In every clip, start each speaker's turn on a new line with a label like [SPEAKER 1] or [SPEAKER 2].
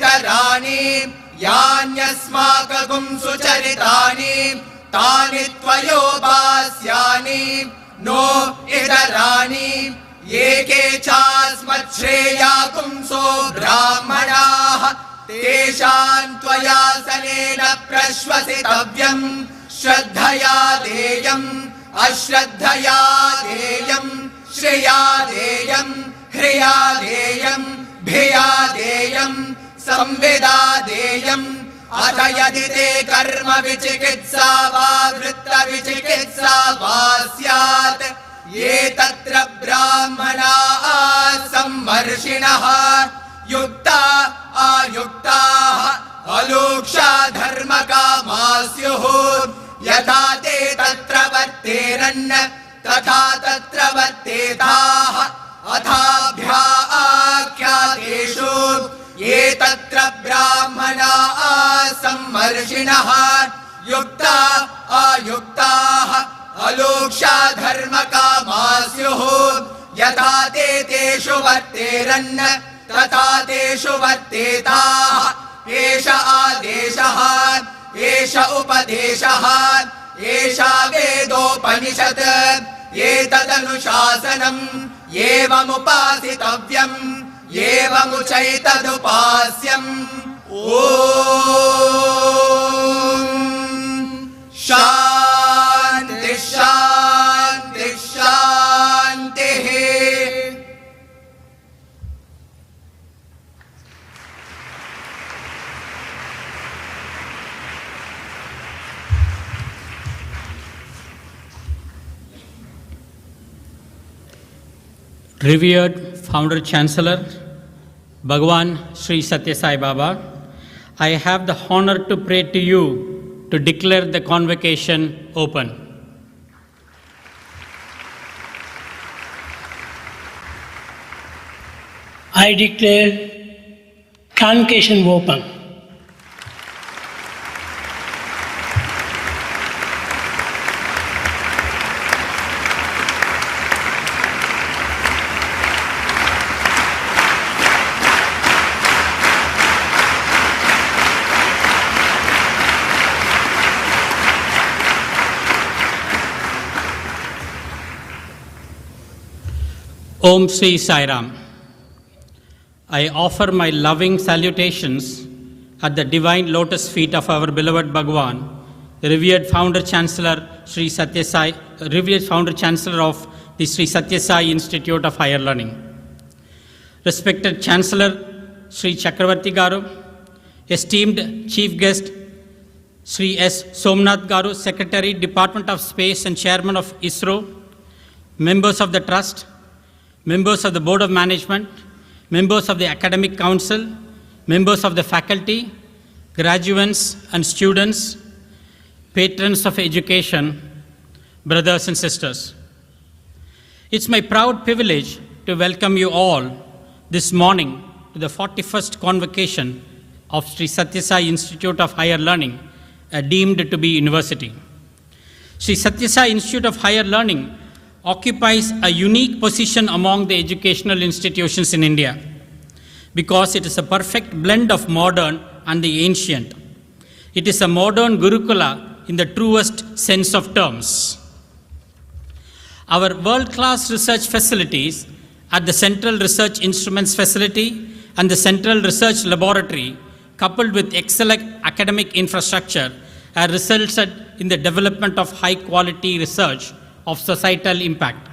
[SPEAKER 1] इतराणि यान्यस्माकं सुचरितानि तानि त्वयोपास्यानि नो इतराणि एके चास्मच्छ्रेयाकुंसो ब्राह्मणाः तेषां त्वया सनेन प्रश्वसितव्यम् श्रद्धया देयम् अश्रद्धया देयम् श्रेया देयम् ह्रिया देयम् भिया देयम् संविदा देयम् अथ यदि ते कर्म विचिकित्सा वा वृत्त विचिकित्सा वा स्यात् ये तत्र ब्राह्मणाः सम्मर्षिणः युक्ता आयुक्ताः अलूक्षा धर्मकामा स्युः यथा ते तत्र वर्तेरन् तथा तत्र वर्तेताः अथाभ्याख्यातेषु ये तत्र ब्राह्मणाः सम्मर्षिणः युक्ता आयुक्ताः अलूक्षा धर्मकामा स्युः यथा ते तेषु वर्तेरन् तथा तेषु वर्तेताः एष आदेशः एष उपदेशः एषा वेदोपनिषत् एतदनुशासनम् एवमुपासितव्यम् एवमुचैतदुपास्यम् ॐ शान्ति शान्ति शान्तिः.
[SPEAKER 2] Revered Founder Chancellor, Bhagwan Sri Satya Sai Baba, I have the honor to pray to you to declare the convocation open.
[SPEAKER 3] I declare convocation open.
[SPEAKER 2] Om Sri Sai Ram. I offer my loving salutations at the divine lotus feet of our beloved Bhagwan, revered Founder Chancellor Sri Satya Sai, revered Founder Chancellor of the Sri Satya Sai Institute of Higher Learning. Respected Chancellor Sri Chakravarti Garu, esteemed Chief Guest Sri S. Somnath Garu, Secretary, Department of Space and Chairman of ISRO, members of the Trust, members of the Board of Management, members of the Academic Council, members of the faculty, graduates and students, patrons of education, brothers and sisters. It's my proud privilege to welcome you all this morning to the 41st convocation of Sri Satya Sai Institute of Higher Learning, deemed to be university. Sri Satya Sai Institute of Higher Learning occupies a unique position among the educational institutions in India because it is a perfect blend of modern and the ancient. It is a modern Gurukula in the truest sense of terms. Our world-class research facilities at the Central Research Instruments Facility and the Central Research Laboratory, coupled with excellent academic infrastructure, have resulted in the development of high-quality research of societal impact.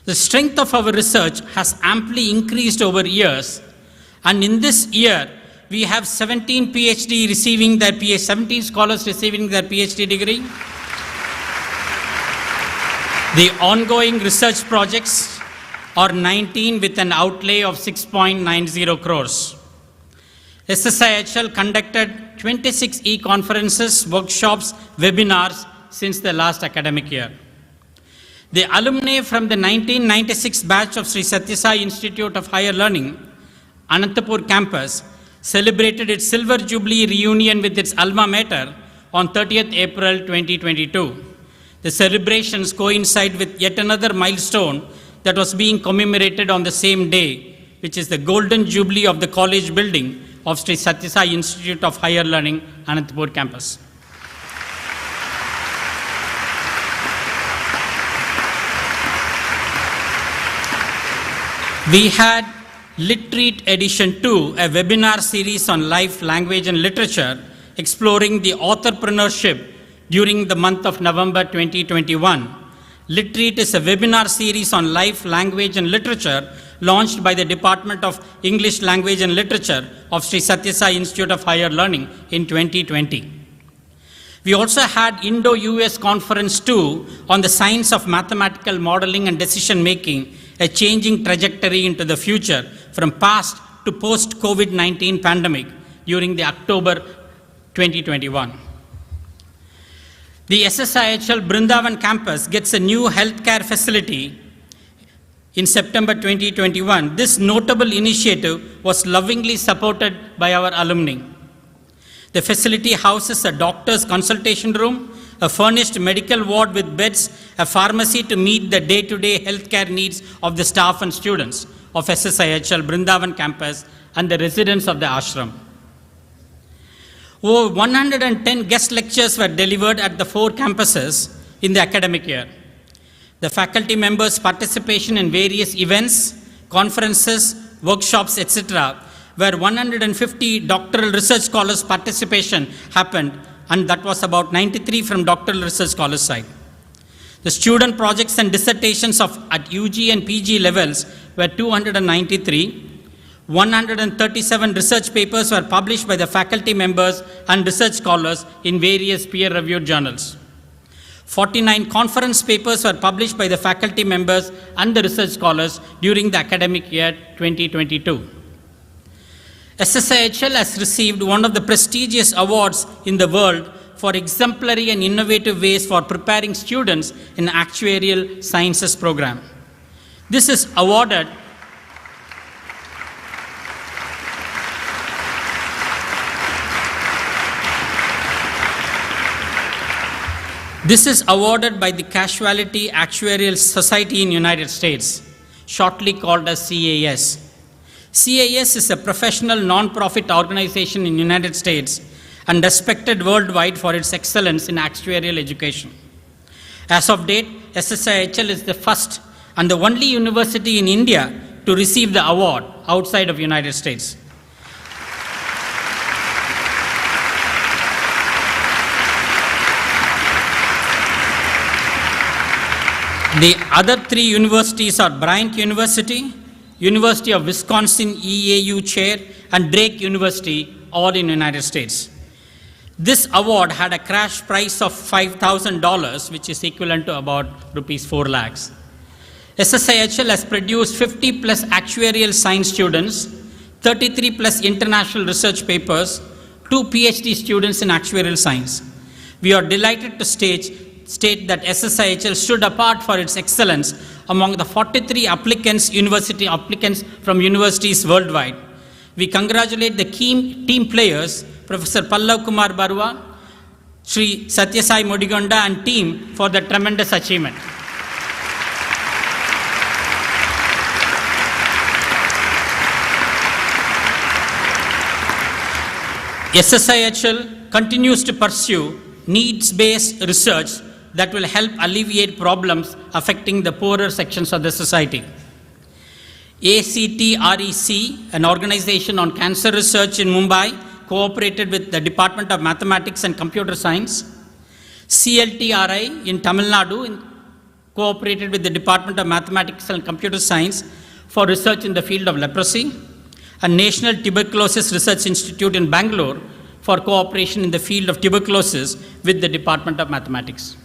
[SPEAKER 2] The strength of our research has amply increased over years, and in this year, we have 17 PhD receiving their 17 scholars receiving their PhD degree. The ongoing research projects are 19 with an outlay of 6.90 crores. SSSIHL conducted 26 e-conferences, workshops, webinars since the last academic year. The alumni from the 1996 batch of Sri Satya Sai Institute of Higher Learning, Anantapur campus, celebrated its Silver Jubilee reunion with its alma mater on 30th April 2022. The celebrations coincide with yet another milestone that was being commemorated on the same day, which is the Golden Jubilee of the college building of Sri Sathya Sai Institute of Higher Learning, Anantapur campus. We had Lit Edition 2, a webinar series on life, language and literature exploring the authorpreneurship during the month of November 2021. Lit is a webinar series on life, language and literature launched by the Department of English Language and Literature of Sri Sathya Sai Institute of Higher Learning in 2020. We also had Indo-US Conference 2 on the science of mathematical modeling and decision making, a changing trajectory into the future from past to post-COVID-19 pandemic during the October 2021. The SSSIHL Brindavan campus gets a new healthcare facility in September 2021. This notable initiative was lovingly supported by our alumni. The facility houses a doctor's consultation room, a furnished medical ward with beds, a pharmacy to meet the day-to-day healthcare needs of the staff and students of SSSIHL Brindavan campus and the residents of the ashram. Over 110 guest lectures were delivered at the 4 campuses in the academic year. The faculty members' participation in various events, conferences, workshops, etc., where 150 doctoral research scholars' participation happened, and that was about 93 from doctoral research scholars' side. The student projects and dissertations at UG and PG levels were 293. 137 research papers were published by the faculty members and research scholars in various peer-reviewed journals. 49 conference papers were published by the faculty members and the research scholars during the academic year 2022. SSSIHL has received one of the prestigious awards in the world for exemplary and innovative ways for preparing students in actuarial sciences program. This is awarded by the Casualty Actuarial Society in United States, shortly called as CAS. CAS is a professional non-profit organization in the United States and respected worldwide for its excellence in actuarial education. As of date, SSSIHL is the first and the only university in India to receive the award outside of the United States. The other 3 universities are Bryant University, University of Wisconsin EAU Chair, and Drake University, all in the United States. This award had a cash prize of $5,000, which is equivalent to about rupees 4 lakhs. SSSIHL has produced 50 plus actuarial science students, 33 plus international research papers, 2 PhD students in actuarial science. We are delighted to state that SSSIHL stood apart for its excellence among the 43 university applicants from universities worldwide. We congratulate the key team players, Professor Pallav Kumar Barua, Sri Sathya Sai Modigonda and team for the tremendous achievement. SSSIHL continues to pursue needs-based research that will help alleviate problems affecting the poorer sections of the society. ACTREC, an organization on cancer research in Mumbai, cooperated with the Department of Mathematics and Computer Science. CLTRI in Tamil Nadu cooperated with the Department of Mathematics and Computer Science for research in the field of leprosy. And National Tuberculosis Research Institute in Bangalore for cooperation in the field of tuberculosis with the Department of Mathematics.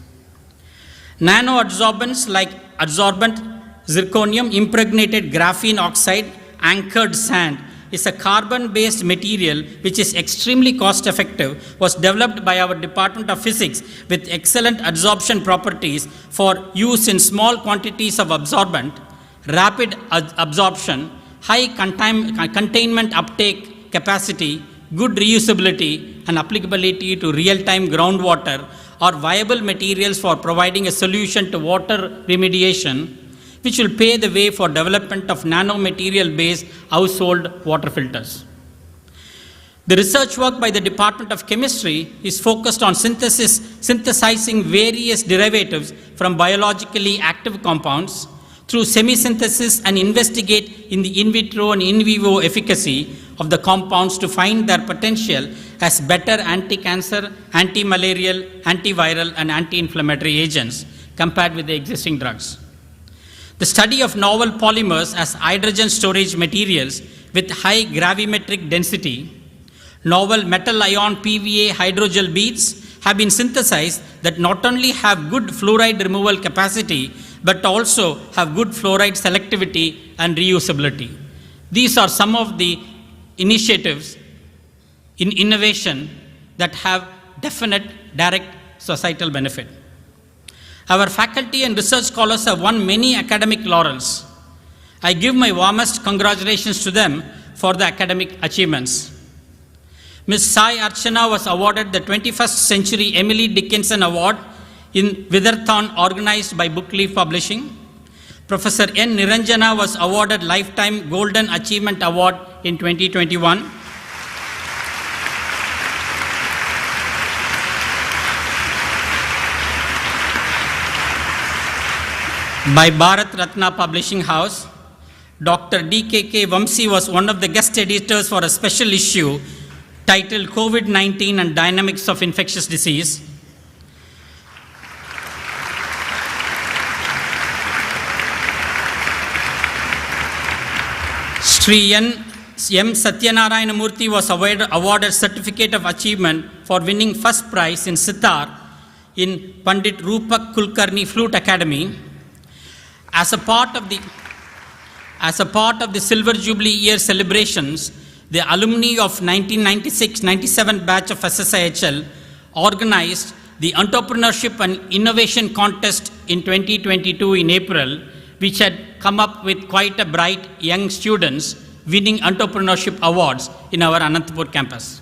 [SPEAKER 2] Nanoadsorbents like adsorbent zirconium impregnated graphene oxide anchored sand is a carbon-based material which is extremely cost-effective, was developed by our Department of Physics with excellent adsorption properties for use in small quantities of absorbent, rapid absorption, high containment uptake capacity, good reusability and applicability to real-time groundwater are viable materials for providing a solution to water remediation, which will pave the way for development of nanomaterial-based household water filters. The research work by the Department of Chemistry is focused on synthesizing various derivatives from biologically active compounds through semi-synthesis and investigate in the in vitro and in vivo efficacy of the compounds to find their potential as better anti-cancer, anti-malarial, antiviral, and anti-inflammatory agents compared with the existing drugs. The study of novel polymers as hydrogen storage materials with high gravimetric density, novel metal ion PVA hydrogel beads have been synthesized that not only have good fluoride removal capacity, but also have good fluoride selectivity and reusability. These are some of the initiatives in innovation that have definite direct societal benefit. Our faculty and research scholars have won many academic laurels. I give my warmest congratulations to them for the academic achievements. Ms. Sai Archana was awarded the 21st Century Emily Dickinson Award in Witherthorn, organized by Bookleaf Publishing. Professor N. Niranjana was awarded Lifetime Golden Achievement Award in 2021. By Bharat Ratna Publishing House. Dr. D.K.K. Vamsi was one of the guest editors for a special issue titled COVID-19 and Dynamics of Infectious Disease. Sri N. M. Satyanarayana Murthy was awarded Certificate of Achievement for winning first prize in Sitar in Pandit Rupak Kulkarni Flute Academy. As a part of the Silver Jubilee Year celebrations, the alumni of 1996-97 batch of SSSIHL organized the Entrepreneurship and Innovation Contest in 2022 in April, which had come up with quite a bright young students winning entrepreneurship awards in our Anantapur campus.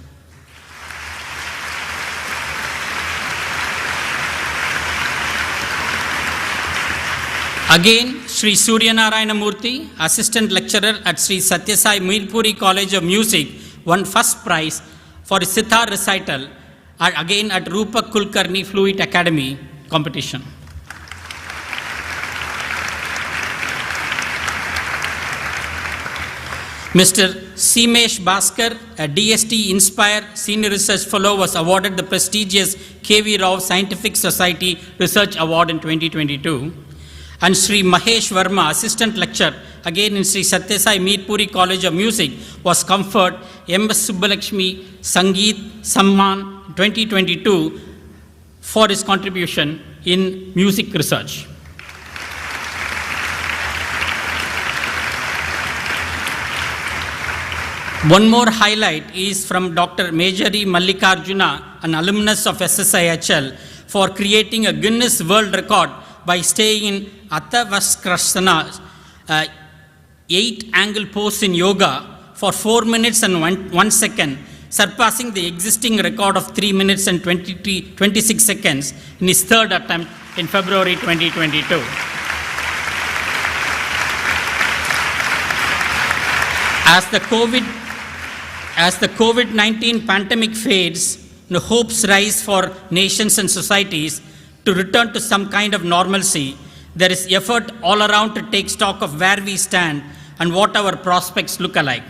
[SPEAKER 2] Again, Sri Suryanarayana Murthy, Assistant Lecturer at Sri Satyasai Mirpuri College of Music, won first prize for his sitar recital again at Rupak Kulkarni Fluid Academy competition. Mr. Seemesh Bhaskar, a DST Inspire Senior Research Fellow, was awarded the prestigious K.V. Rao Scientific Society Research Award in 2022. And Sri Mahesh Verma, Assistant Lecturer, again in Sri Satyasai Mirpuri College of Music, was conferred M.S. Subbalakshmi Sangeet Samman 2022 for his contribution in music research. One more highlight is from Dr. Majari Mallikarjuna, an alumnus of SSIHL, for creating a Guinness World Record by staying in Atavaskrasana 8-angle pose in yoga for 4 minutes and 1 second, surpassing the existing record of 3 minutes and 26 seconds in his third attempt in February 2022. As the COVID-19 pandemic fades, the hopes rise for nations and societies to return to some kind of normalcy. There is effort all around to take stock of where we stand and what our prospects look alike.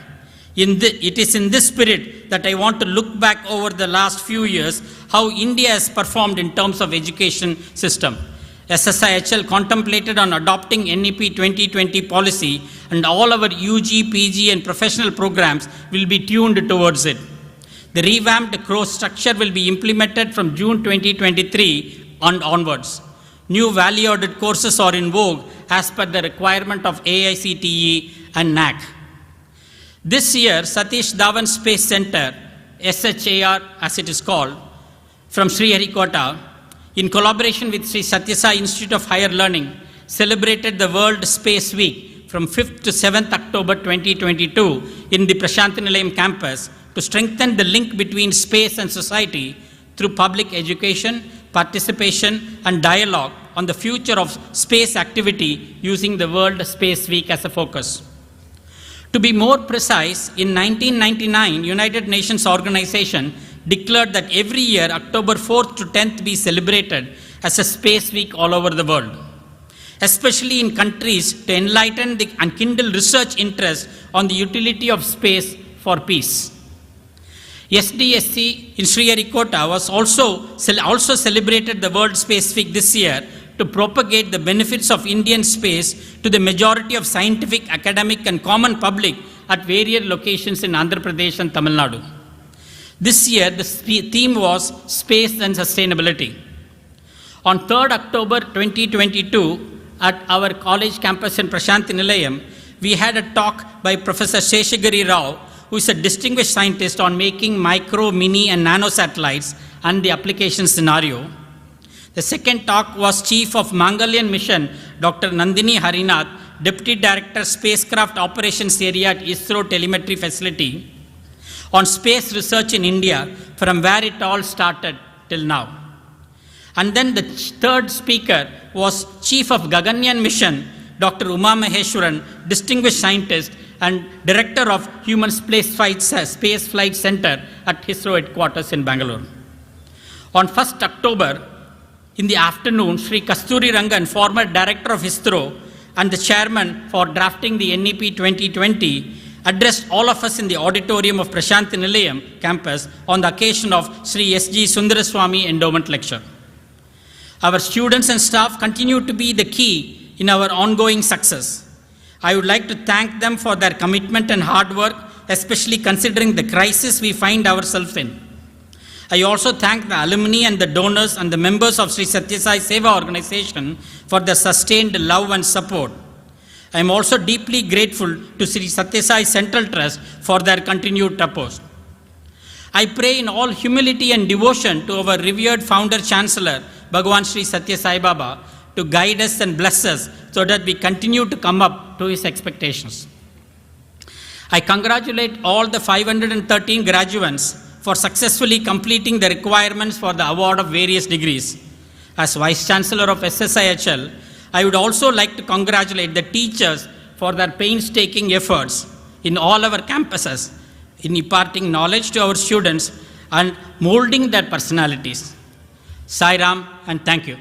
[SPEAKER 2] It is in this spirit that I want to look back over the last few years how India has performed in terms of education system. SSIHL contemplated on adopting NEP 2020 policy, and all our UG, PG and professional programs will be tuned towards it. The revamped course structure will be implemented from June 2023 and onwards. New value-added courses are in vogue as per the requirement of AICTE and NAC. This year, Satish Dhawan Space Center, SHAR as it is called, from Sriharikota, in collaboration with Sri Satyasai Institute of Higher Learning, celebrated the World Space Week from 5th to 7th October 2022 in the Prasanthi Nilayam campus to strengthen the link between space and society through public education, participation, and dialogue on the future of space activity using the World Space Week as a focus. To be more precise, in 1999, United Nations Organization declared that every year, October 4th to 10th be celebrated as a Space Week all over the world, especially in countries to enlighten and kindle research interest on the utility of space for peace. SDSC in Sriharikota was also celebrated the World Space Week this year to propagate the benefits of Indian space to the majority of scientific, academic and common public at various locations in Andhra Pradesh and Tamil Nadu. This year, the theme was Space and Sustainability. On 3rd October 2022, at our college campus in Prasanthi, Nilayam, we had a talk by Professor Seshagiri Rao, who is a distinguished scientist on making micro, mini and nano satellites and the application scenario. The second talk was Chief of Mangalyaan Mission, Dr. Nandini Harinath, Deputy Director, Spacecraft Operations Area at ISRO Telemetry Facility, on space research in India, from where it all started till now. And then the third speaker was Chief of Gaganyaan Mission, Dr. Uma Maheshwaran, distinguished scientist and Director of Human Spaceflight Center at ISRO headquarters in Bangalore. On 1st October, in the afternoon, Sri Kasturi Rangan, former Director of ISRO and the Chairman for drafting the NEP 2020, addressed all of us in the auditorium of Prasanthi Nilayam campus on the occasion of Sri S.G. Sundaraswamy Endowment Lecture. Our students and staff continue to be the key in our ongoing success. I would like to thank them for their commitment and hard work, especially considering the crisis we find ourselves in. I also thank the alumni and the donors and the members of Sri Sathya Sai Seva organization for their sustained love and support. I am also deeply grateful to Sri Sathya Sai Central Trust for their continued support. I pray in all humility and devotion to our revered founder chancellor, Bhagavan Sri Sathya Sai Baba, to guide us and bless us so that we continue to come up to his expectations. I congratulate all the 513 graduates for successfully completing the requirements for the award of various degrees. As Vice Chancellor of SSSIHL, I would also like to congratulate the teachers for their painstaking efforts in all our campuses in imparting knowledge to our students and molding their personalities. Sai Ram and thank you.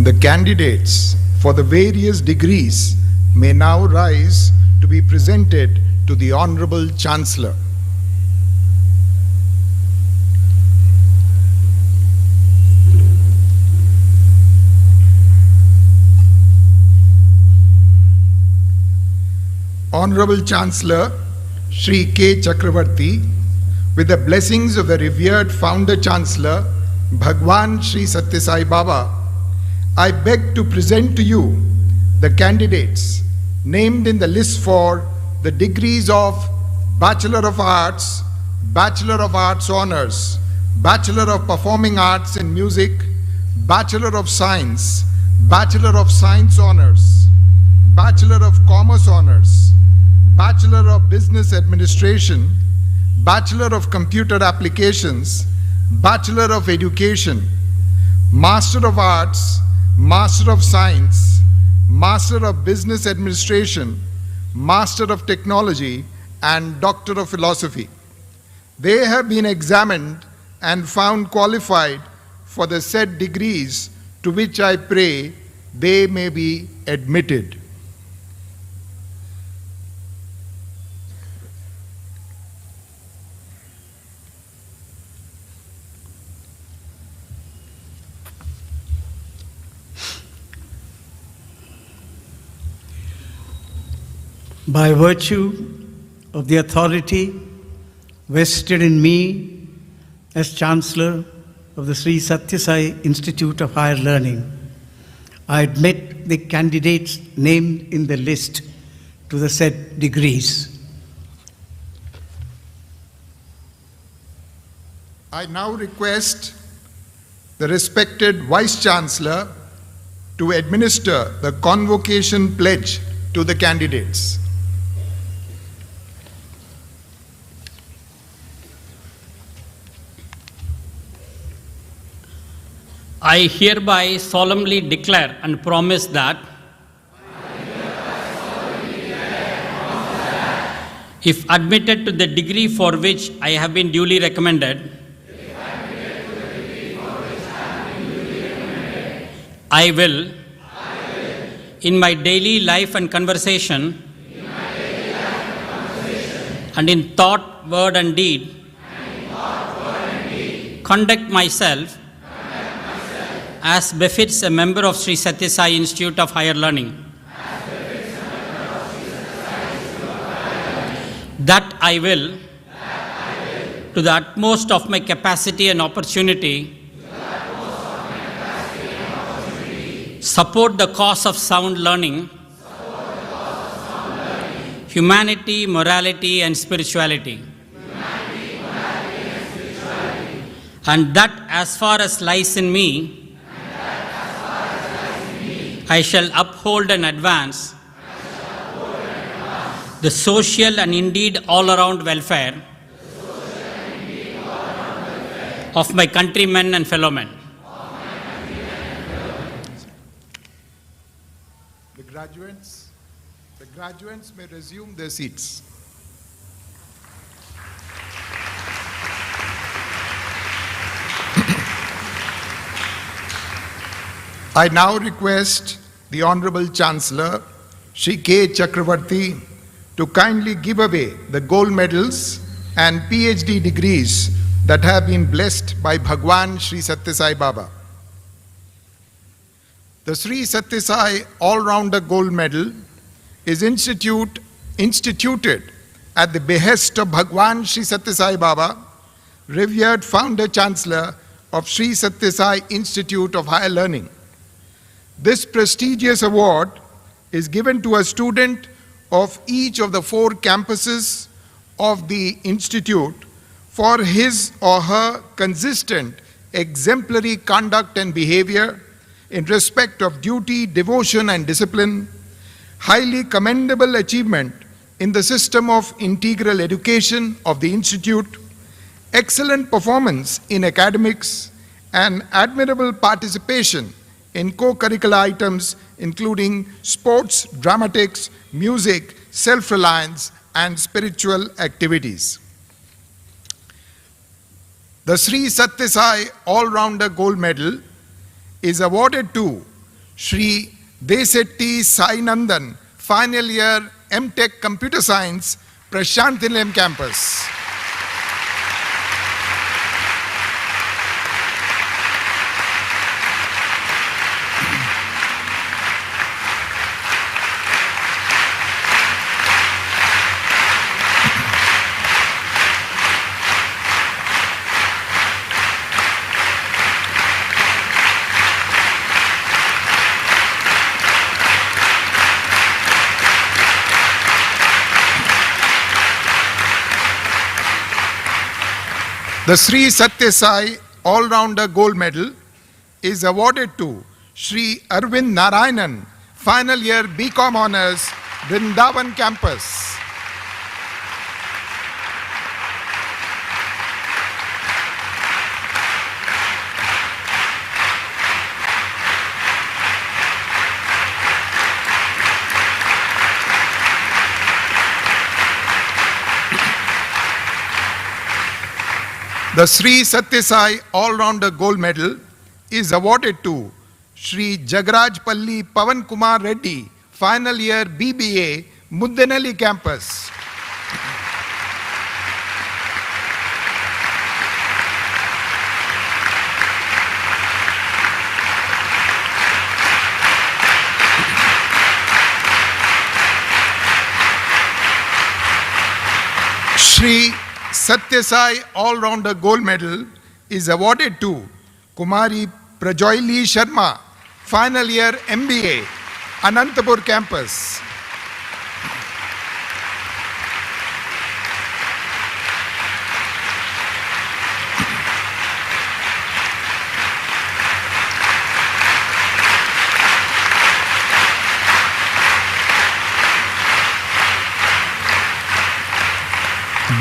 [SPEAKER 4] The candidates for the various degrees may now rise to be presented to the Honorable Chancellor. Honorable Chancellor Shri K. Chakravarti, with the blessings of the revered Founder Chancellor Bhagwan Sri Sathya Sai Baba, I beg to present to you the candidates named in the list for the degrees of Bachelor of Arts, Bachelor of Arts Honors, Bachelor of Performing Arts in Music, Bachelor of Science, Bachelor of Science Honors, Bachelor of Commerce Honors, Bachelor of Business Administration, Bachelor of Computer Applications, Bachelor of Education, Master of Arts, Master of Science, Master of Business Administration, Master of Technology, and Doctor of Philosophy. They have been examined and found qualified for the said degrees, to which I pray they may be admitted.
[SPEAKER 5] By virtue of the authority vested in me as Chancellor of the Sri Sathya Sai Institute of Higher Learning, I admit the candidates named in the list to the said degrees.
[SPEAKER 4] I now request the respected Vice Chancellor to administer the Convocation pledge to the candidates.
[SPEAKER 2] I hereby solemnly declare and promise that if admitted to the degree for which I have been duly recommended, I will, in my daily life and conversation, and in thought, word and deed, conduct myself as befits a member of Sri Sathya Sai Institute of Higher Learning. That I will, to the utmost of my capacity and opportunity, support the cause of sound learning, humanity, morality, and spirituality. And that as far as lies in me, I shall uphold and advance the social and indeed all-around welfare of my countrymen and fellow men.
[SPEAKER 4] The graduates may resume their seats. I now request the Honorable Chancellor, Shri K. Chakravarti, to kindly give away the gold medals and PhD degrees that have been blessed by Bhagwan Sri Sathya Sai Baba. The Sri Sathya Sai All-Rounder Gold Medal is instituted at the behest of Bhagwan Sri Sathya Sai Baba, revered founder chancellor of Sri Sathya Sai Institute of Higher Learning. This prestigious award is given to a student of each of the 4 campuses of the institute for his or her consistent, exemplary conduct and behavior in respect of duty, devotion, and discipline, highly commendable achievement in the system of integral education of the institute, excellent performance in academics, and admirable participation in co-curricular items including sports, dramatics, music, self-reliance, and spiritual activities. The Sri Sathya Sai All-Rounder Gold Medal is awarded to Shri Desetti Sai Nandan, Final Year M.Tech Computer Science, Prasanthi Nilayam Campus. The Sri Sathya Sai All-Rounder Gold Medal is awarded to Shri Arvind Narayanan, Final Year BCom Honours, Vrindavan Campus. The Sri Sathya Sai All-Rounder Gold Medal is awarded to Shri Jagraj Palli Pavan Kumar Reddy, Final Year BBA, Muddenalli Campus. Shri Sathya Sai All-Rounder Gold Medal is awarded to Kumari Prajoyli Sharma, Final Year MBA, Anantapur Campus.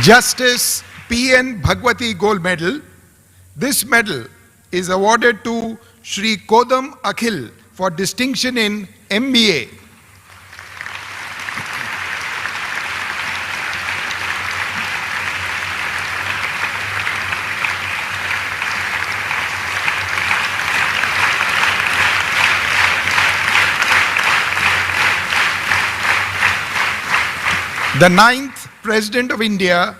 [SPEAKER 4] Justice P.N. Bhagwati Gold Medal. This medal is awarded to Shri Kodam Akhil for distinction in MBA. The 9th President of India,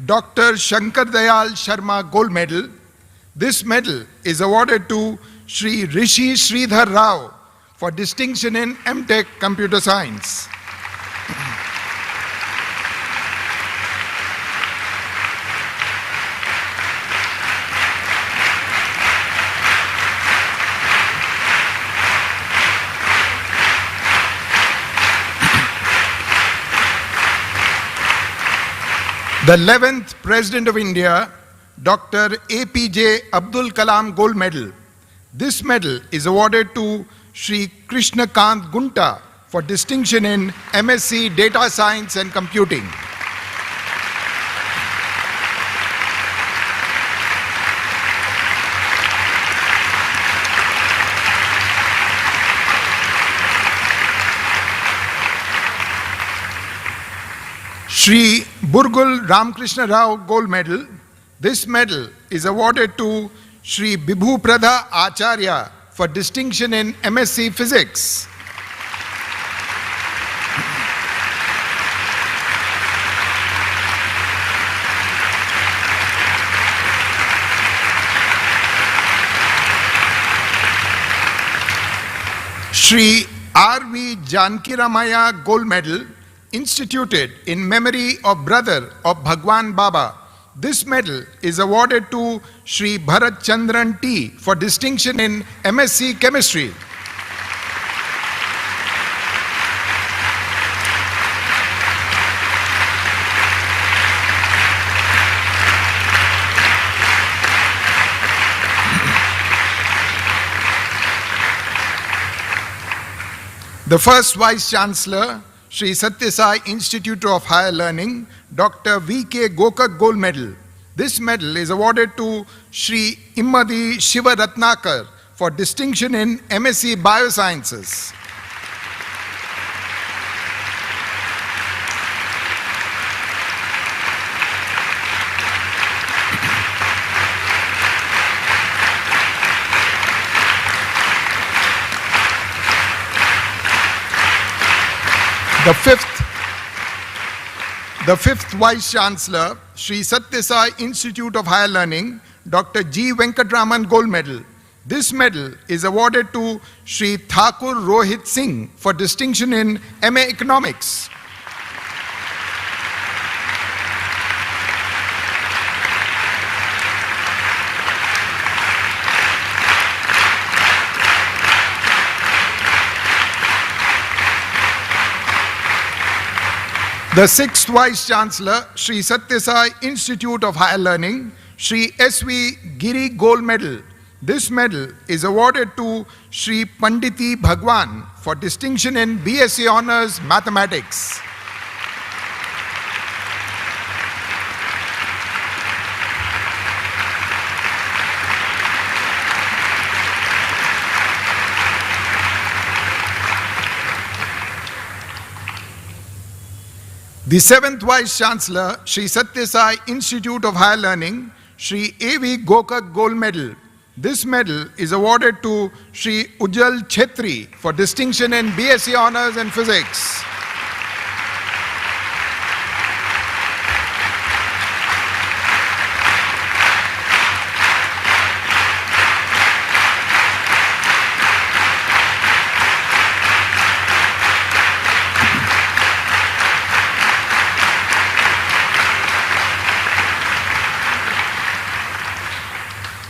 [SPEAKER 4] Dr. Shankar Dayal Sharma Gold Medal. This medal is awarded to Shri Rishi Sridhar Rao for distinction in MTech Computer Science. The 11th President of India, Dr. APJ Abdul Kalam Gold Medal. This medal is awarded to Shri Krishna Kant Gunta for distinction in MSc Data Science and Computing. Shri Burgul Ramkrishna Rao Gold Medal. This medal is awarded to Shri Bibhu Pradha Acharya for distinction in MSc Physics. Shri R.V. Jankiramaya Gold Medal, instituted in memory of brother of Bhagwan Baba. This medal is awarded to Shri Bharat Chandran T for distinction in MSc Chemistry. The first Vice Chancellor, Shri Sathya Sai Institute of Higher Learning, Dr. V.K. Gokak Gold Medal. This medal is awarded to Shri Immadi Shiva Ratnakar for distinction in MSc Biosciences. The fifth Vice Chancellor, Shri Sathya Sai Institute of Higher Learning, Dr. G. Venkatraman Gold Medal. This medal is awarded to Shri Thakur Rohit Singh for distinction in MA Economics. The sixth Vice Chancellor, Shri Sathya Sai Institute of Higher Learning, Shri S.V. Giri Gold Medal. This medal is awarded to Shri Panditi Bhagwan for distinction in BSc Honours Mathematics. The seventh Vice Chancellor, Shri Sathya Sai Institute of Higher Learning, Shri A.V. Gokak Gold Medal. This medal is awarded to Shri Ujjal Chetri for distinction in BSc Honours and Physics.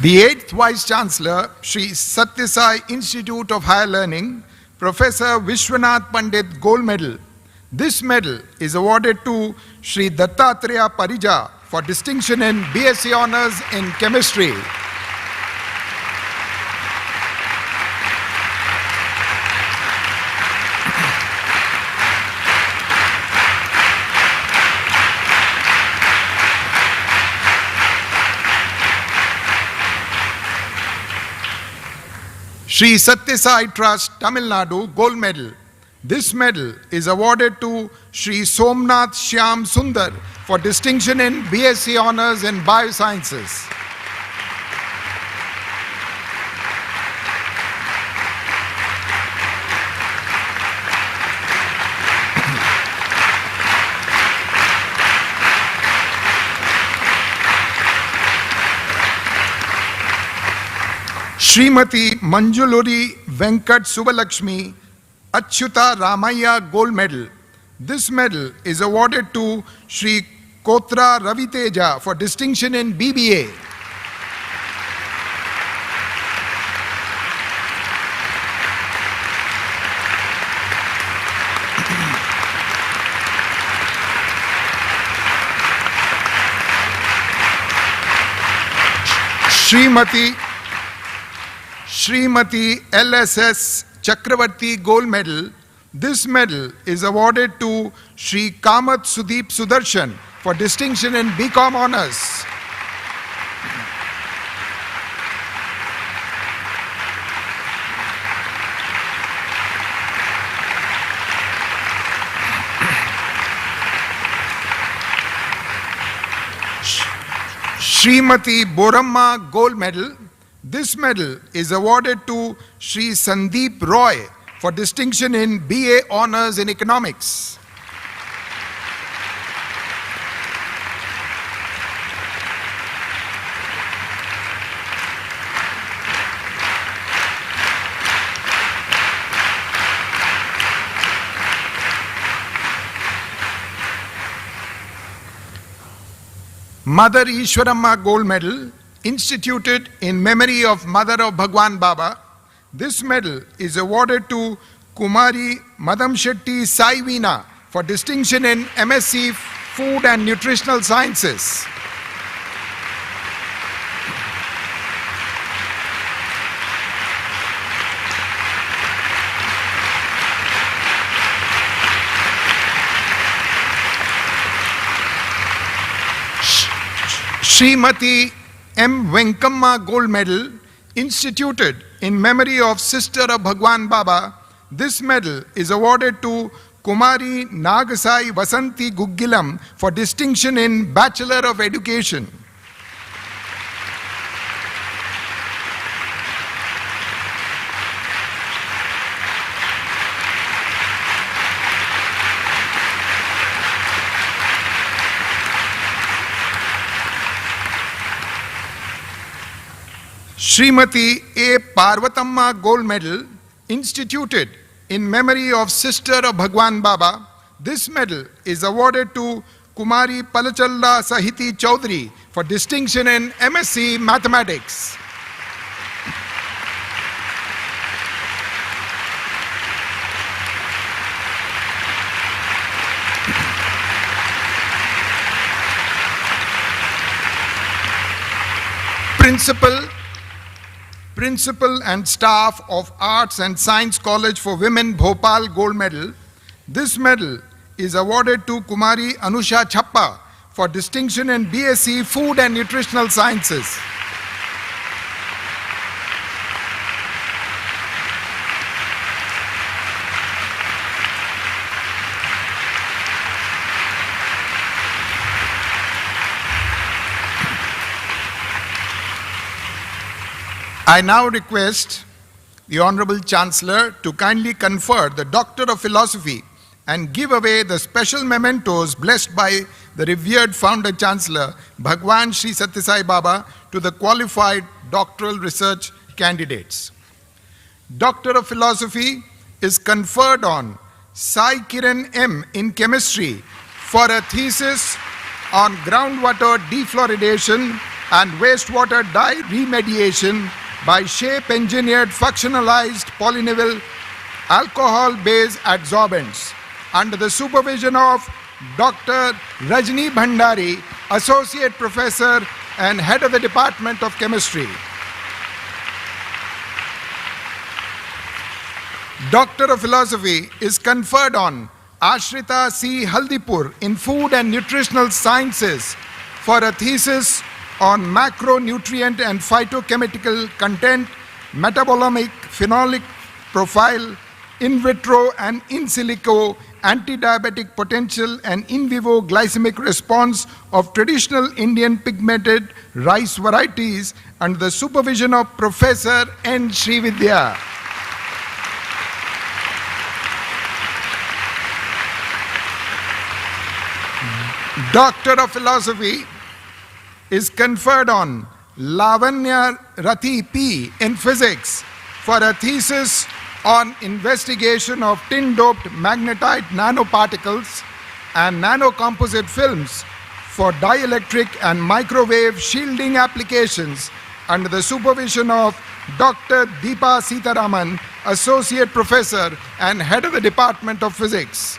[SPEAKER 4] The eighth Vice Chancellor, Shri Sathya Sai Institute of Higher Learning, Professor Vishwanath Pandit Gold Medal. This medal is awarded to Shri Dattatreya Parija for distinction in BSc Honours in Chemistry. Sri Sathya Sai Trust, Tamil Nadu, Gold Medal. This medal is awarded to Sri Somnath Shyam Sundar for distinction in BSc Honours in Biosciences. Srimati Manjuluri Venkat Subalakshmi Achyuta Ramaya Gold Medal. This medal is awarded to Sri Kotra Raviteja for distinction in BBA. Srimati LSS Chakravarti Gold Medal. This medal is awarded to Sri Kamath Sudeep Sudarshan for distinction in BCom Honours. Srimati Boramma Gold Medal. This medal is awarded to Sri Sandeep Roy for distinction in BA Honours in Economics. Mother Ishwaramma Gold Medal, instituted in memory of Mother of Bhagwan Baba. This medal is awarded to Kumari Madam Shetty Sai Veena for distinction in MSc Food and Nutritional Sciences. Srimati M. Venkamma Gold Medal, instituted in memory of Sister of Bhagwan Baba. This medal is awarded to Kumari Nagasai Vasanti Guggilam for distinction in Bachelor of Education. Srimati A. Parvatamma Gold Medal, instituted in memory of Sister of Bhagwan Baba. This medal is awarded to Kumari Palachalla Sahiti Chaudhary for distinction in MSc Mathematics. Principal and staff of Arts and Science College for Women, Bhopal Gold Medal. This medal is awarded to Kumari Anusha Chappa for distinction in BSc Food and Nutritional Sciences. I now request the Honorable Chancellor to kindly confer the Doctor of Philosophy and give away the special mementos blessed by the revered Founder Chancellor Bhagwan Sri Sathya Sai Baba to the qualified doctoral research candidates. Doctor of Philosophy is conferred on Sai Kiran M. in Chemistry for a thesis on groundwater defluoridation and wastewater dye remediation by shape-engineered functionalized polynival alcohol-based adsorbents under the supervision of Dr. Rajni Bhandari, Associate Professor and Head of the Department of Chemistry. Doctor of Philosophy is conferred on Ashrita C. Haldipur in Food and Nutritional Sciences for a thesis on macronutrient and phytochemical content, metabolomic phenolic profile, in vitro and in silico anti-diabetic potential and in vivo glycemic response of traditional Indian pigmented rice varieties under the supervision of Professor N. Srividya. Doctor of Philosophy is conferred on Lavanya Rathi P. in physics for a thesis on investigation of tin-doped magnetite nanoparticles and nanocomposite films for dielectric and microwave shielding applications under the supervision of Dr. Deepa Sitaraman, Associate Professor and Head of the Department of Physics.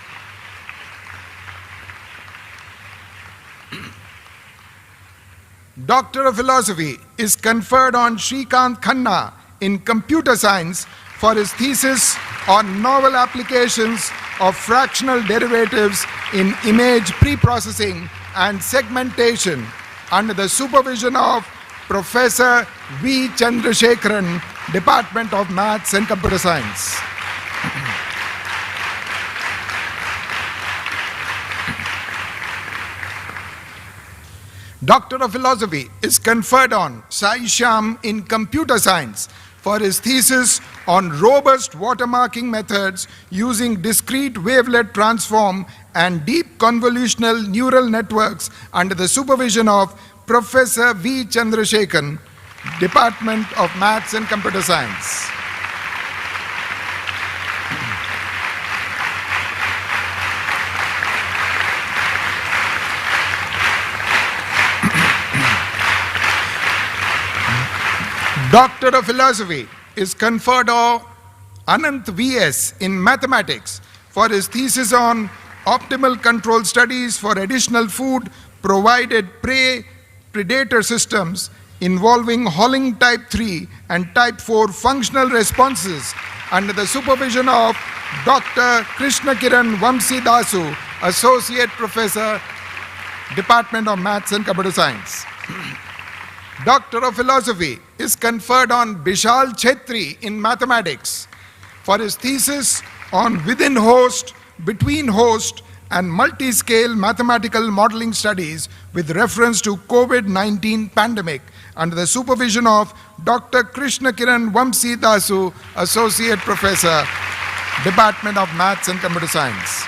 [SPEAKER 4] Doctor of Philosophy is conferred on Shrikant Khanna in Computer Science for his thesis on novel applications of fractional derivatives in image preprocessing and segmentation under the supervision of Professor V. Chandrasekharan, Department of Maths and Computer Science. Doctor of Philosophy is conferred on Sai Shyam in Computer Science for his thesis on robust watermarking methods using discrete wavelet transform and deep convolutional neural networks under the supervision of Professor V. Chandrasekharan, Department of Maths and Computer Science. Doctor of Philosophy is conferred on Anant V.S. in Mathematics for his thesis on optimal control studies for additional food provided prey-predator systems involving Holling type 3 and type 4 functional responses under the supervision of Dr. Krishnakiran Vamsidasu, Associate Professor, Department of Maths and Computer Science. Doctor of Philosophy is conferred on Bishal Chetri in Mathematics for his thesis on within host, between host, and multi-scale mathematical modeling studies with reference to COVID-19 pandemic under the supervision of Dr. Krishnakiran Vamsidasu, Associate Professor, Department of Maths and Computer Science.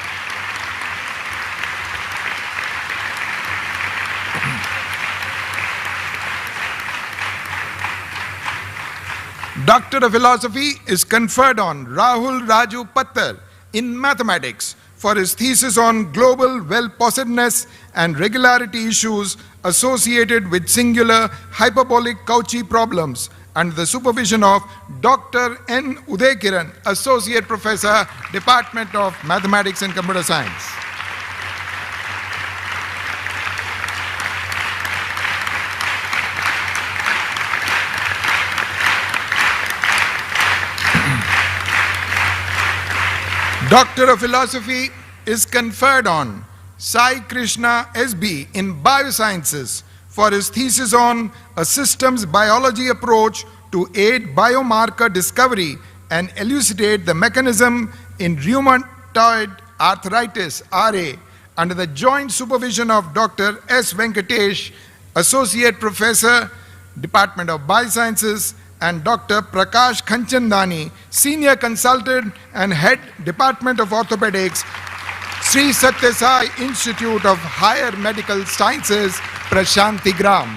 [SPEAKER 4] Doctor of Philosophy is conferred on Rahul Raju Pattar in Mathematics for his thesis on global well-possedness and regularity issues associated with singular hyperbolic Cauchy problems under the supervision of Dr. N. Udaykiran, Associate Professor, Department of Mathematics and Computer Science. Doctor of Philosophy is conferred on Sai Krishna S.B. in Biosciences for his thesis on a systems biology approach to aid biomarker discovery and elucidate the mechanism in rheumatoid arthritis, RA, under the joint supervision of Dr. S. Venkatesh, Associate Professor, Department of Biosciences, and Dr. Prakash Kanchandani, Senior Consultant and Head, Department of Orthopedics, Sri Sathya Sai Institute of Higher Medical Sciences, Prasanthi Gram.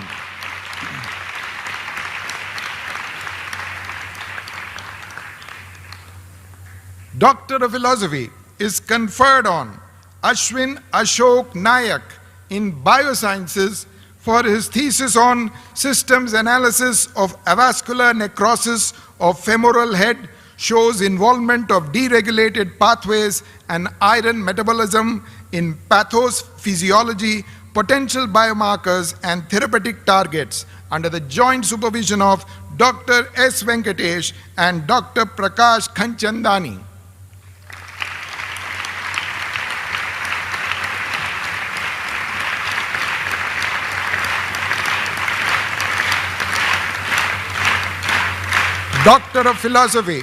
[SPEAKER 4] Doctor of Philosophy is conferred on Ashwin Ashok Nayak in Biosciences for his thesis on systems analysis of avascular necrosis of femoral head shows involvement of deregulated pathways and iron metabolism in pathophysiology, potential biomarkers and therapeutic targets under the joint supervision of Dr. S. Venkatesh and Dr. Prakash Kanchandani. Doctor of Philosophy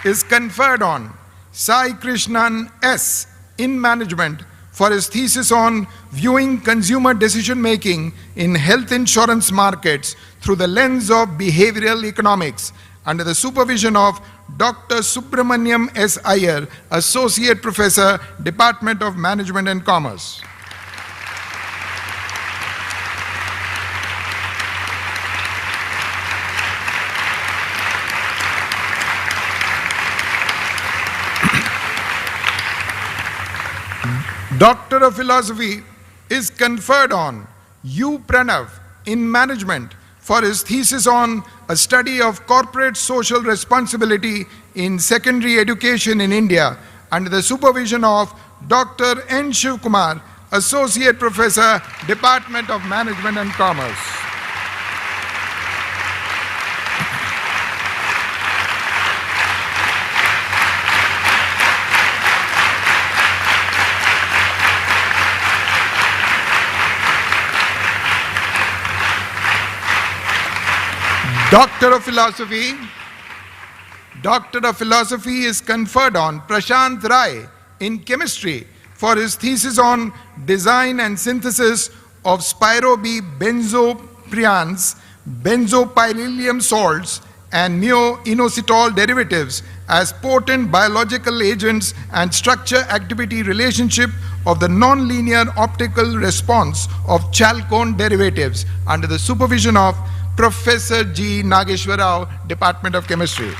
[SPEAKER 4] is conferred on Sai Krishnan S. in Management for his thesis on viewing consumer decision-making in health insurance markets through the lens of behavioral economics, under the supervision of Dr. Subramaniam S. Iyer, Associate Professor, Department of Management and Commerce. Doctor of Philosophy is conferred on U. Pranav in Management for his thesis on a study of corporate social responsibility in secondary education in India, under the supervision of Dr. N. Shivkumar, Associate Professor, Department of Management and Commerce. Doctor of Philosophy is conferred on Prashant Rai in Chemistry for his thesis on design and synthesis of spiro-B-benzoprians, benzopyrrolium salts, and neo-inositol derivatives as potent biological agents and structure-activity relationship of the nonlinear optical response of chalcone derivatives, under the supervision of Professor G. Nageshwar Rao, Department of Chemistry.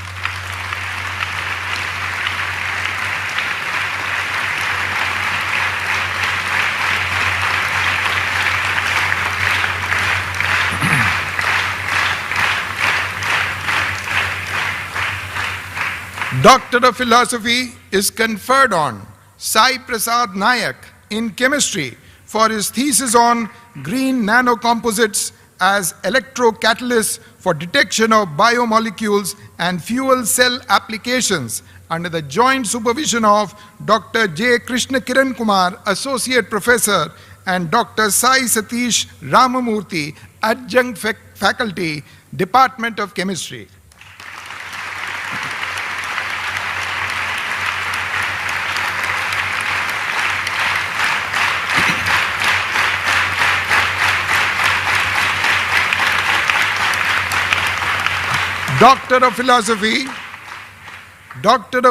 [SPEAKER 4] Doctor of Philosophy is conferred on Sai Prasad Nayak in Chemistry for his thesis on green nanocomposites as electrocatalysts for detection of biomolecules and fuel cell applications, under the joint supervision of Dr. J. Krishna Kiran Kumar, Associate Professor, and Dr. Sai Satish Ramamurthy, Adjunct Faculty, Department of Chemistry. Doctor of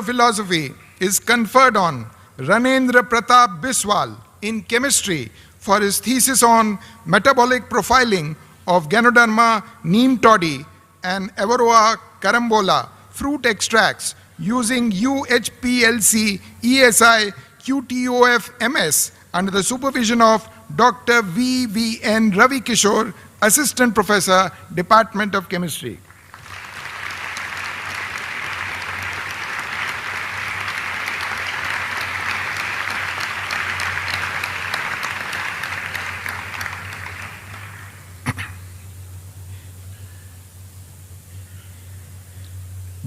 [SPEAKER 4] Philosophy is conferred on Ranendra Pratap Biswal in Chemistry for his thesis on metabolic profiling of Ganoderma neem toddy and Avaroa carambola fruit extracts using UHPLC ESI QTOF MS, under the supervision of Dr. V.V.N. Ravi Kishore, Assistant Professor, Department of Chemistry.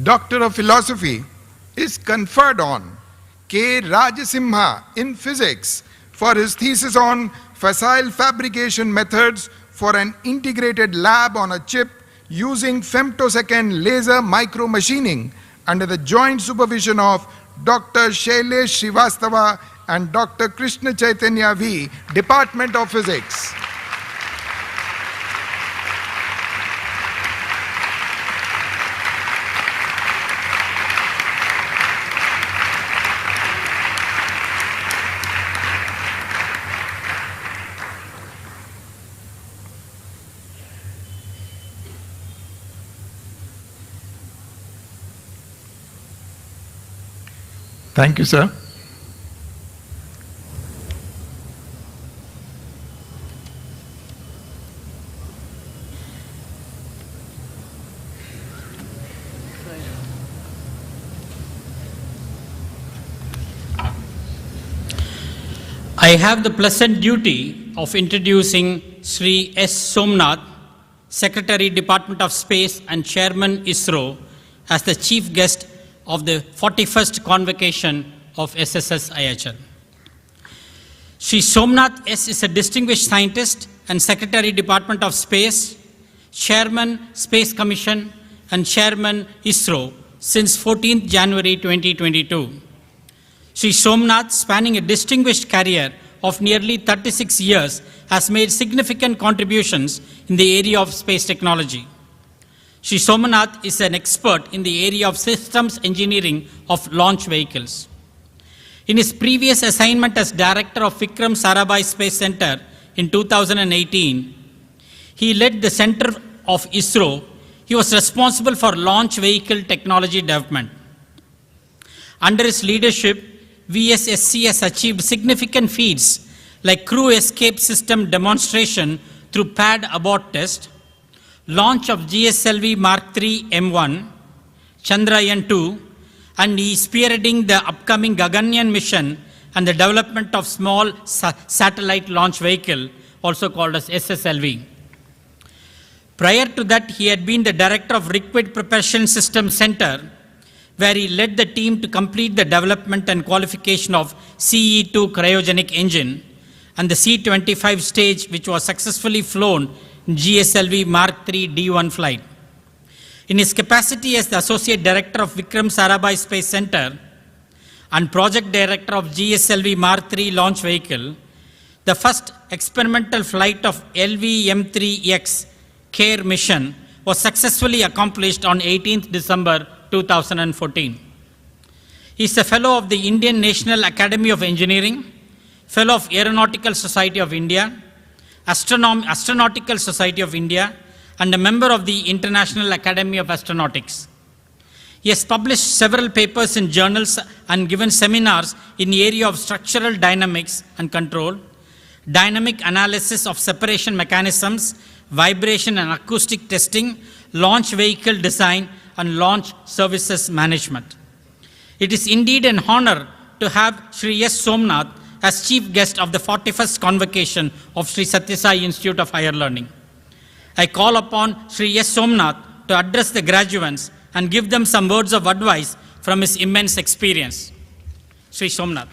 [SPEAKER 4] Doctor of Philosophy is conferred on K. Rajasimha in Physics for his thesis on facile fabrication methods for an integrated lab on a chip using femtosecond laser micromachining, under the joint supervision of Dr. Shailesh Srivastava and Dr. Krishna Chaitanya V, Department of Physics. Thank you, sir.
[SPEAKER 2] I have the pleasant duty of introducing Sri S. Somnath, Secretary, Department of Space and Chairman ISRO, as the chief guest of the 41st Convocation of SSSIHL. Sri Somnath S. is a distinguished scientist and Secretary, Department of Space, Chairman, Space Commission, and Chairman ISRO since 14th January 2022. Sri Somnath, spanning a distinguished career of nearly 36 years, has made significant contributions in the area of space technology. Sri Somnath is an expert in the area of systems engineering of launch vehicles. In his previous assignment as director of Vikram Sarabhai Space Center in 2018, he led the center of ISRO. He was responsible for launch vehicle technology development. Under his leadership, VSSC has achieved significant feats like crew escape system demonstration through pad abort test, launch of GSLV Mark III M1, Chandrayaan-2, and he is spearheading the upcoming Gaganyaan mission and the development of small satellite launch vehicle, also called as SSLV. Prior to that, he had been the director of Liquid Propulsion System Center, where he led the team to complete the development and qualification of CE2 cryogenic engine and the C-25 stage, which was successfully flown in GSLV Mark III D1 flight. In his capacity as the Associate Director of Vikram Sarabhai Space Center and Project Director of GSLV Mark III launch vehicle, the first experimental flight of LV-M3X CARE mission was successfully accomplished on 18th December 2014. He is a Fellow of the Indian National Academy of Engineering, Fellow of Aeronautical Society of India, Astronautical Society of India, and a member of the International Academy of Astronautics. He has published several papers in journals and given seminars in the area of structural dynamics and control, dynamic analysis of separation mechanisms, vibration and acoustic testing, launch vehicle design, and launch services management. It is indeed an honor to have Sri S. Somnath as chief guest of the 41st Convocation of Sri Sathya Sai Institute of Higher Learning. I call upon Sri S. Somnath to address the graduates and give them some words of advice from his immense experience. Sri Somnath.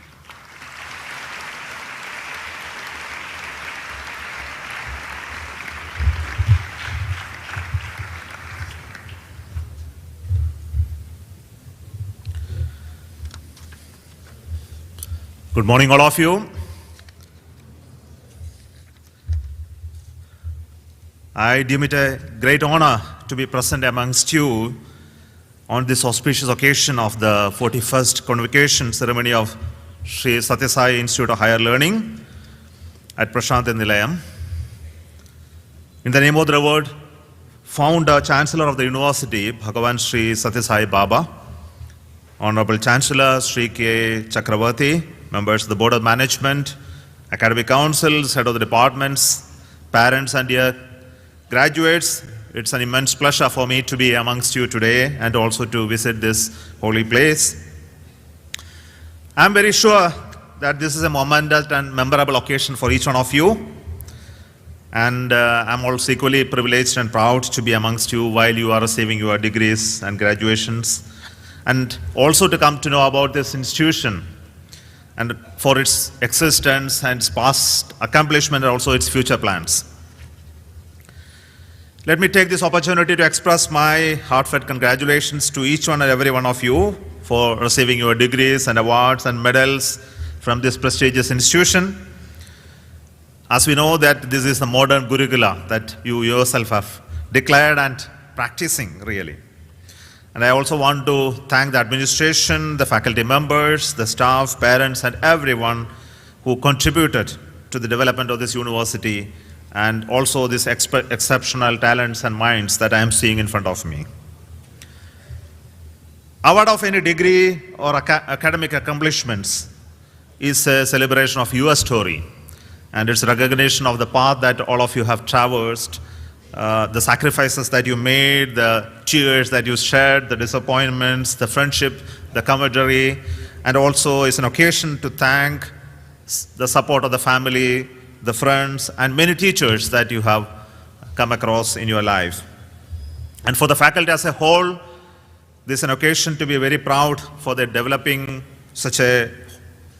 [SPEAKER 6] Good morning, all of you. I deem it a great honor to be present amongst you on this auspicious occasion of the 41st Convocation ceremony of Sri Sathya Sai Institute of Higher Learning at Prasanthi and Nilayam. In the name of the Revered Founder, Chancellor of the University, Bhagavan Sri Sathya Sai Baba, Honorable Chancellor Sri K. Chakravarti, members of the Board of Management, Academic Councils, Head of the Departments, parents and dear graduates, it's an immense pleasure for me to be amongst you today and also to visit this holy place. I'm very sure that this is a momentous and memorable occasion for each one of you. And I'm also equally privileged and proud to be amongst you while you are receiving your degrees and graduations, and also to come to know about this institution and for its existence and its past accomplishment and also its future plans. Let me take this opportunity to express my heartfelt congratulations to each one and every one of you for receiving your degrees and awards and medals from this prestigious institution. As we know that this is the modern Gurukula that you yourself have declared and practicing really. And I also want to thank the administration, the faculty members, the staff, parents, and everyone who contributed to the development of this university and also these exceptional talents and minds that I am seeing in front of me. Award of any degree or academic accomplishments is a celebration of your story, and it's a recognition of the path that all of you have traversed, the sacrifices that you made, the tears that you shared, the disappointments, the friendship, the camaraderie, and also it's an occasion to thank the support of the family, the friends, and many teachers that you have come across in your life. And for the faculty as a whole, this is an occasion to be very proud for their developing such a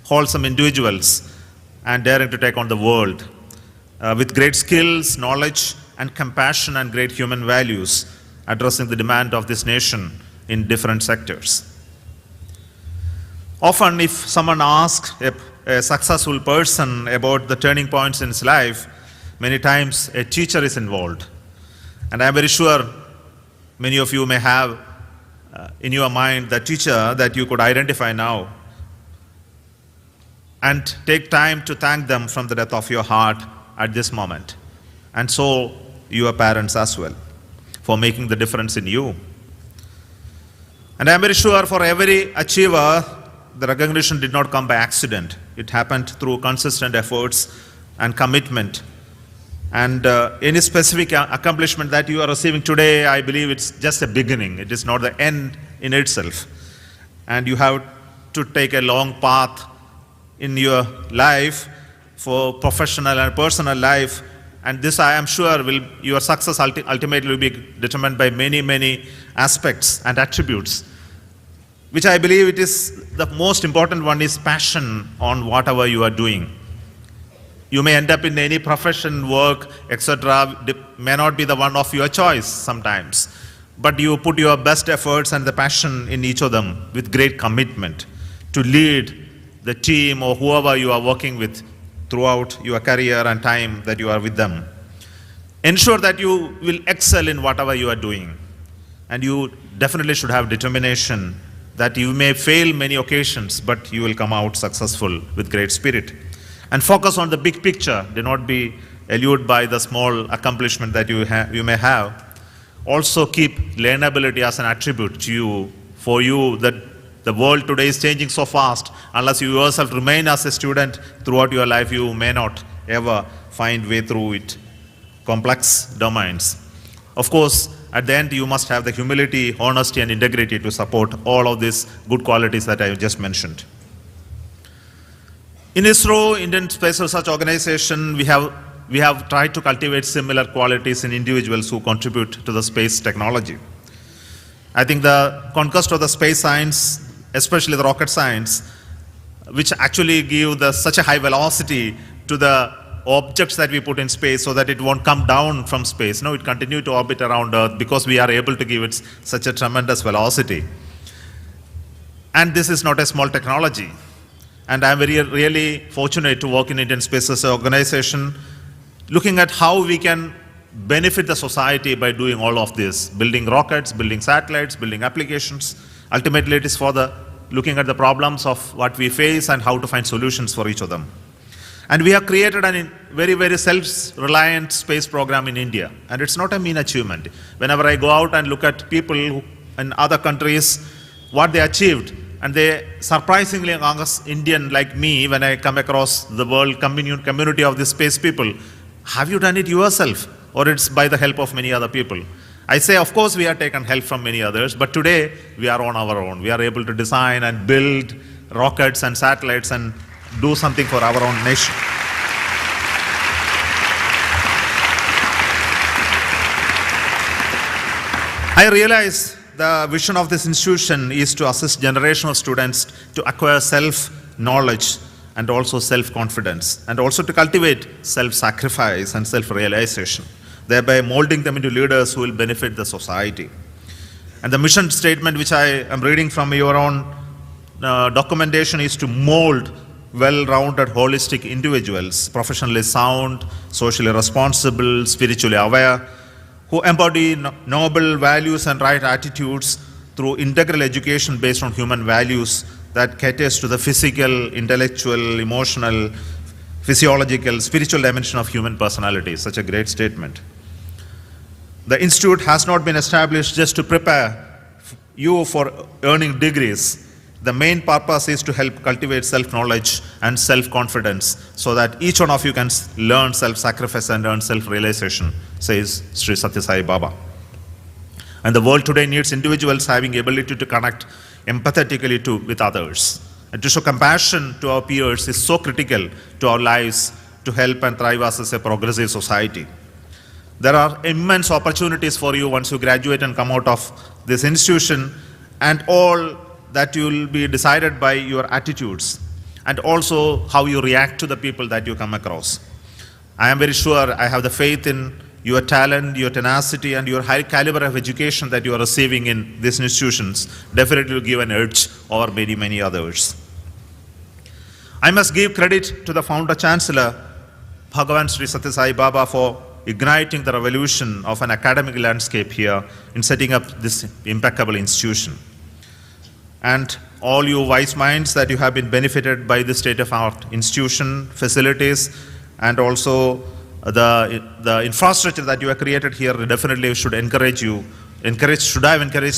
[SPEAKER 6] wholesome individuals and daring to take on the world. With great skills, knowledge, and compassion and great human values, addressing the demand of this nation in different sectors. Often, if someone asks a successful person about the turning points in his life, many times a teacher is involved. And I am very sure many of you may have in your mind the teacher that you could identify now. And take time to thank them from the depth of your heart at this moment. And so your parents as well, for making the difference in you. And I am very sure for every achiever, the recognition did not come by accident. It happened through consistent efforts and commitment. And any specific accomplishment that you are receiving today, I believe it's just a beginning. It is not the end in itself. And you have to take a long path in your life, for professional and personal life. And this, I am sure, your success ultimately will be determined by many, many aspects and attributes, which I believe it is the most important one is passion on whatever you are doing. You may end up in any profession, work, etc. May not be the one of your choice sometimes, but you put your best efforts and the passion in each of them with great commitment to lead the team or whoever you are working with throughout your career and time that you are with them. Ensure that you will excel in whatever you are doing. And you definitely should have determination that you may fail many occasions, but you will come out successful with great spirit. And focus on the big picture. Do not be allured by the small accomplishment that you may have. Also keep learnability as an attribute to you. For you, that the world today is changing so fast. Unless you yourself remain as a student throughout your life, you may not ever find way through it. Complex domains. Of course, at the end, you must have the humility, honesty, and integrity to support all of these good qualities that I just mentioned. In ISRO, Indian Space Research Organization, we have tried to cultivate similar qualities in individuals who contribute to the space technology. I think the conquest of the space science, especially the rocket science, which actually give such a high velocity to the objects that we put in space so that it won't come down from space. No, it continues to orbit around Earth because we are able to give it such a tremendous velocity. And this is not a small technology. And I'm really fortunate to work in Indian Space Research Organization, looking at how we can benefit the society by doing all of this, building rockets, building satellites, building applications. Ultimately, it is for looking at the problems of what we face and how to find solutions for each of them. And we have created a very, very self-reliant space program in India. And it's not a mean achievement. Whenever I go out and look at people in other countries, what they achieved, and they surprisingly among us Indian like me, when I come across the world community of the space people, have you done it yourself? Or it's by the help of many other people? I say, of course, we have taken help from many others, but today we are on our own. We are able to design and build rockets and satellites and do something for our own nation. I realize the vision of this institution is to assist generation of students to acquire self-knowledge and also self-confidence, and also to cultivate self-sacrifice and self-realization, thereby molding them into leaders who will benefit the society. And the mission statement, which I am reading from your own documentation, is to mold well-rounded, holistic individuals, professionally sound, socially responsible, spiritually aware, who embody noble values and right attitudes through integral education based on human values that caters to the physical, intellectual, emotional, physiological, spiritual dimension of human personality. Such a great statement. The institute has not been established just to prepare you for earning degrees. The main purpose is to help cultivate self-knowledge and self-confidence so that each one of you can learn self-sacrifice and earn self-realization, says Sri Sathya Sai Baba. And the world today needs individuals having ability to connect empathetically with others. And to show compassion to our peers is so critical to our lives to help and thrive as a progressive society. There are immense opportunities for you once you graduate and come out of this institution, and all that will be decided by your attitudes and also how you react to the people that you come across. I am very sure, I have the faith in your talent, your tenacity, and your high caliber of education that you are receiving in these institutions definitely will give an edge over many, many others. I must give credit to the founder chancellor, Bhagavan Sri Sathya Sai Baba, for igniting the revolution of an academic landscape here in setting up this impeccable institution. And all you wise minds that you have been benefited by this state-of-art institution, facilities, and also the infrastructure that you have created here definitely should have encouraged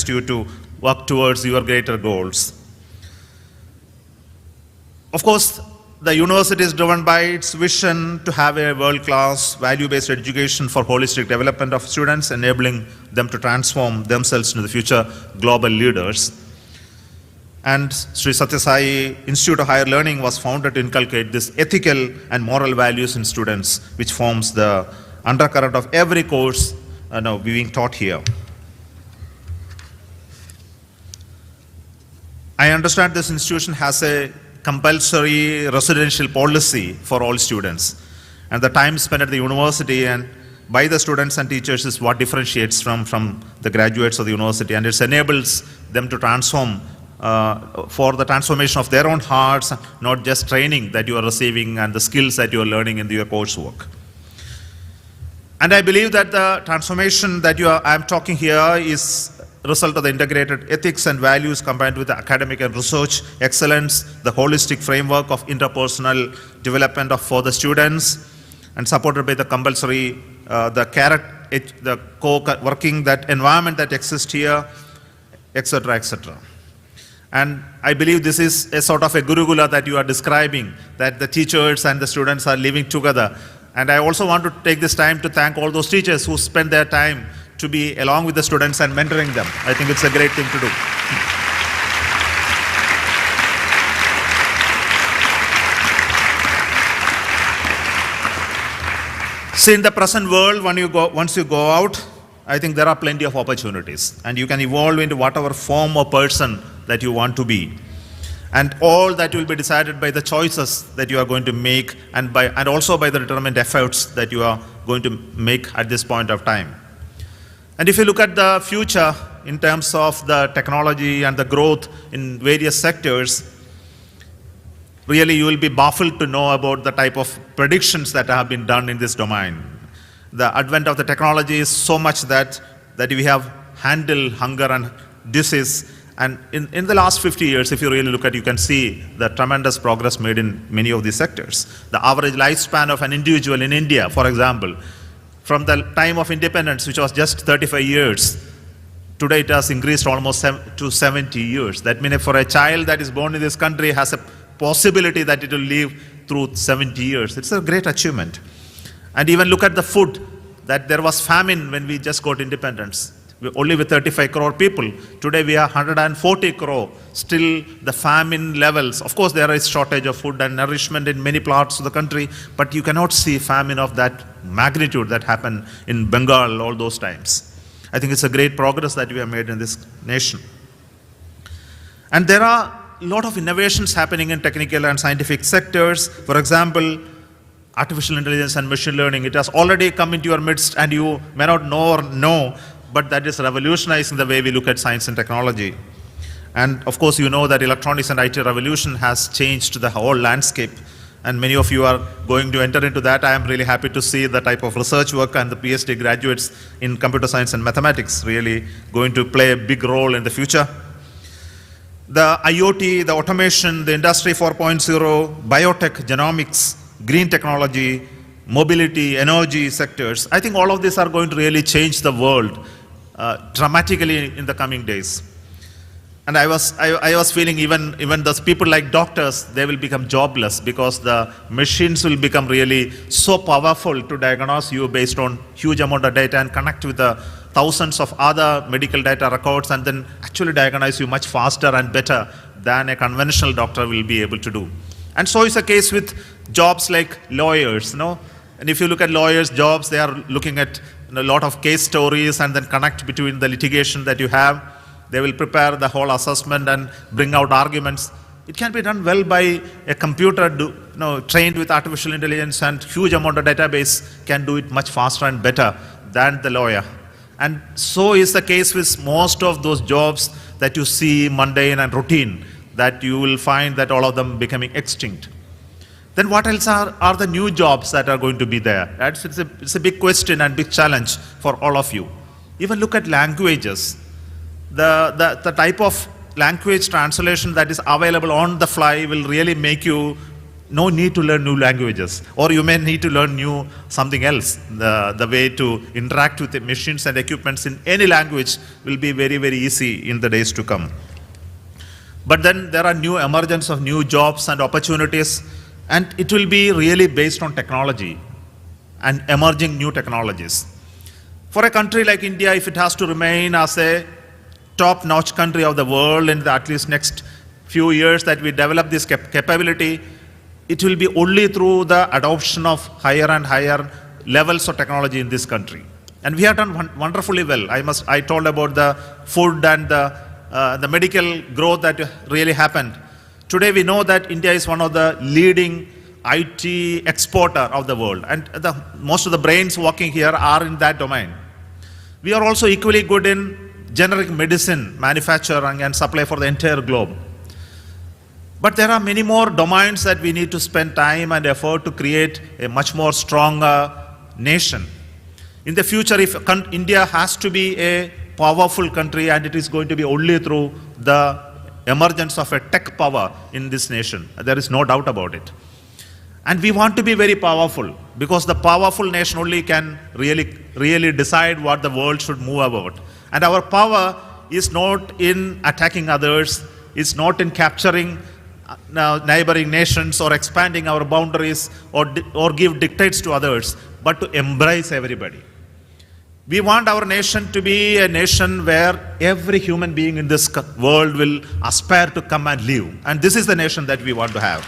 [SPEAKER 6] you to work towards your greater goals. Of course, the university is driven by its vision to have a world-class, value-based education for holistic development of students, enabling them to transform themselves into the future global leaders. And Sri Sathya Sai Institute of Higher Learning was founded to inculcate this ethical and moral values in students, which forms the undercurrent of every course now being taught here. I understand this institution has a compulsory residential policy for all students, and the time spent at the university and by the students and teachers is what differentiates from the graduates of the university, and it enables them to transform for the transformation of their own hearts, not just training that you are receiving and the skills that you are learning in your coursework. And I believe that the transformation that I am talking here is a result of the integrated ethics and values combined with the academic and research excellence, the holistic framework of interpersonal development for the students, and supported by the compulsory, the co-working, that environment that exists here, etc., etc. And I believe this is a sort of a gurukula that you are describing, that the teachers and the students are living together. And I also want to take this time to thank all those teachers who spend their time to be along with the students and mentoring them. I think it's a great thing to do. See, in the present world, once you go out, I think there are plenty of opportunities, and you can evolve into whatever form or person that you want to be. And all that will be decided by the choices that you are going to make, and also by the determined efforts that you are going to make at this point of time. And if you look at the future in terms of the technology and the growth in various sectors, really you will be baffled to know about the type of predictions that have been done in this domain. The advent of the technology is so much that we have handled hunger and disease. And in the last 50 years, if you really look at it, you can see the tremendous progress made in many of these sectors. The average lifespan of an individual in India, for example, from the time of independence, which was just 35 years, today it has increased almost to 70 years. That means for a child that is born in this country has a possibility that it will live through 70 years. It's a great achievement. And even look at the food, that there was famine when we just got independence. Only with 35 crore people. Today we are 140 crore. Still the famine levels. Of course there is shortage of food and nourishment in many parts of the country, but you cannot see famine of that magnitude that happened in Bengal all those times. I think it's a great progress that we have made in this nation. And there are a lot of innovations happening in technical and scientific sectors. For example, artificial intelligence and machine learning. It has already come into your midst, and you may not know, but that is revolutionizing the way we look at science and technology. And of course, you know that electronics and IT revolution has changed the whole landscape. And many of you are going to enter into that. I am really happy to see the type of research work and the PhD graduates in computer science and mathematics really going to play a big role in the future. The IoT, the automation, the Industry 4.0, biotech, genomics, green technology, mobility, energy sectors, I think all of these are going to really change the world dramatically in the coming days. And I was feeling even those people like doctors, they will become jobless because the machines will become really so powerful to diagnose you based on huge amount of data and connect with the thousands of other medical data records, and then actually diagnose you much faster and better than a conventional doctor will be able to do. And so is the case with jobs like lawyers, And if you look at lawyers' jobs, they are looking at a lot of case stories and then connect between the litigation that you have. They will prepare the whole assessment and bring out arguments. It can be done well by a computer trained with artificial intelligence, and huge amount of database can do it much faster and better than the lawyer. And so is the case with most of those jobs that you see mundane and routine, that you will find that all of them becoming extinct. Then what else are the new jobs that are going to be there? It's a big question and big challenge for all of you. Even look at languages. The type of language translation that is available on the fly will really make you no need to learn new languages, or you may need to learn something else. The way to interact with the machines and equipments in any language will be very, very easy in the days to come. But then there are new emergence of new jobs and opportunities, and it will be really based on technology and emerging new technologies. For a country like India, if it has to remain as a top-notch country of the world in the at least next few years that we develop this capability, it will be only through the adoption of higher and higher levels of technology in this country. And we have done wonderfully well. I told about the food and the medical growth that really happened. Today we know that India is one of the leading IT exporter of the world, and most of the brains working here are in that domain. We are also equally good in generic medicine manufacturing and supply for the entire globe. But there are many more domains that we need to spend time and effort to create a much more stronger nation. In the future, if India has to be a powerful country, and it is going to be only through the emergence of a tech power in this nation, there is no doubt about it. And we want to be very powerful, because the powerful nation only can really decide what the world should move about. And our power is not in attacking others, it's not in capturing neighboring nations or expanding our boundaries or give dictates to others, but to embrace everybody. We want our nation to be a nation where every human being in this world will aspire to come and live. And this is the nation that we want to have.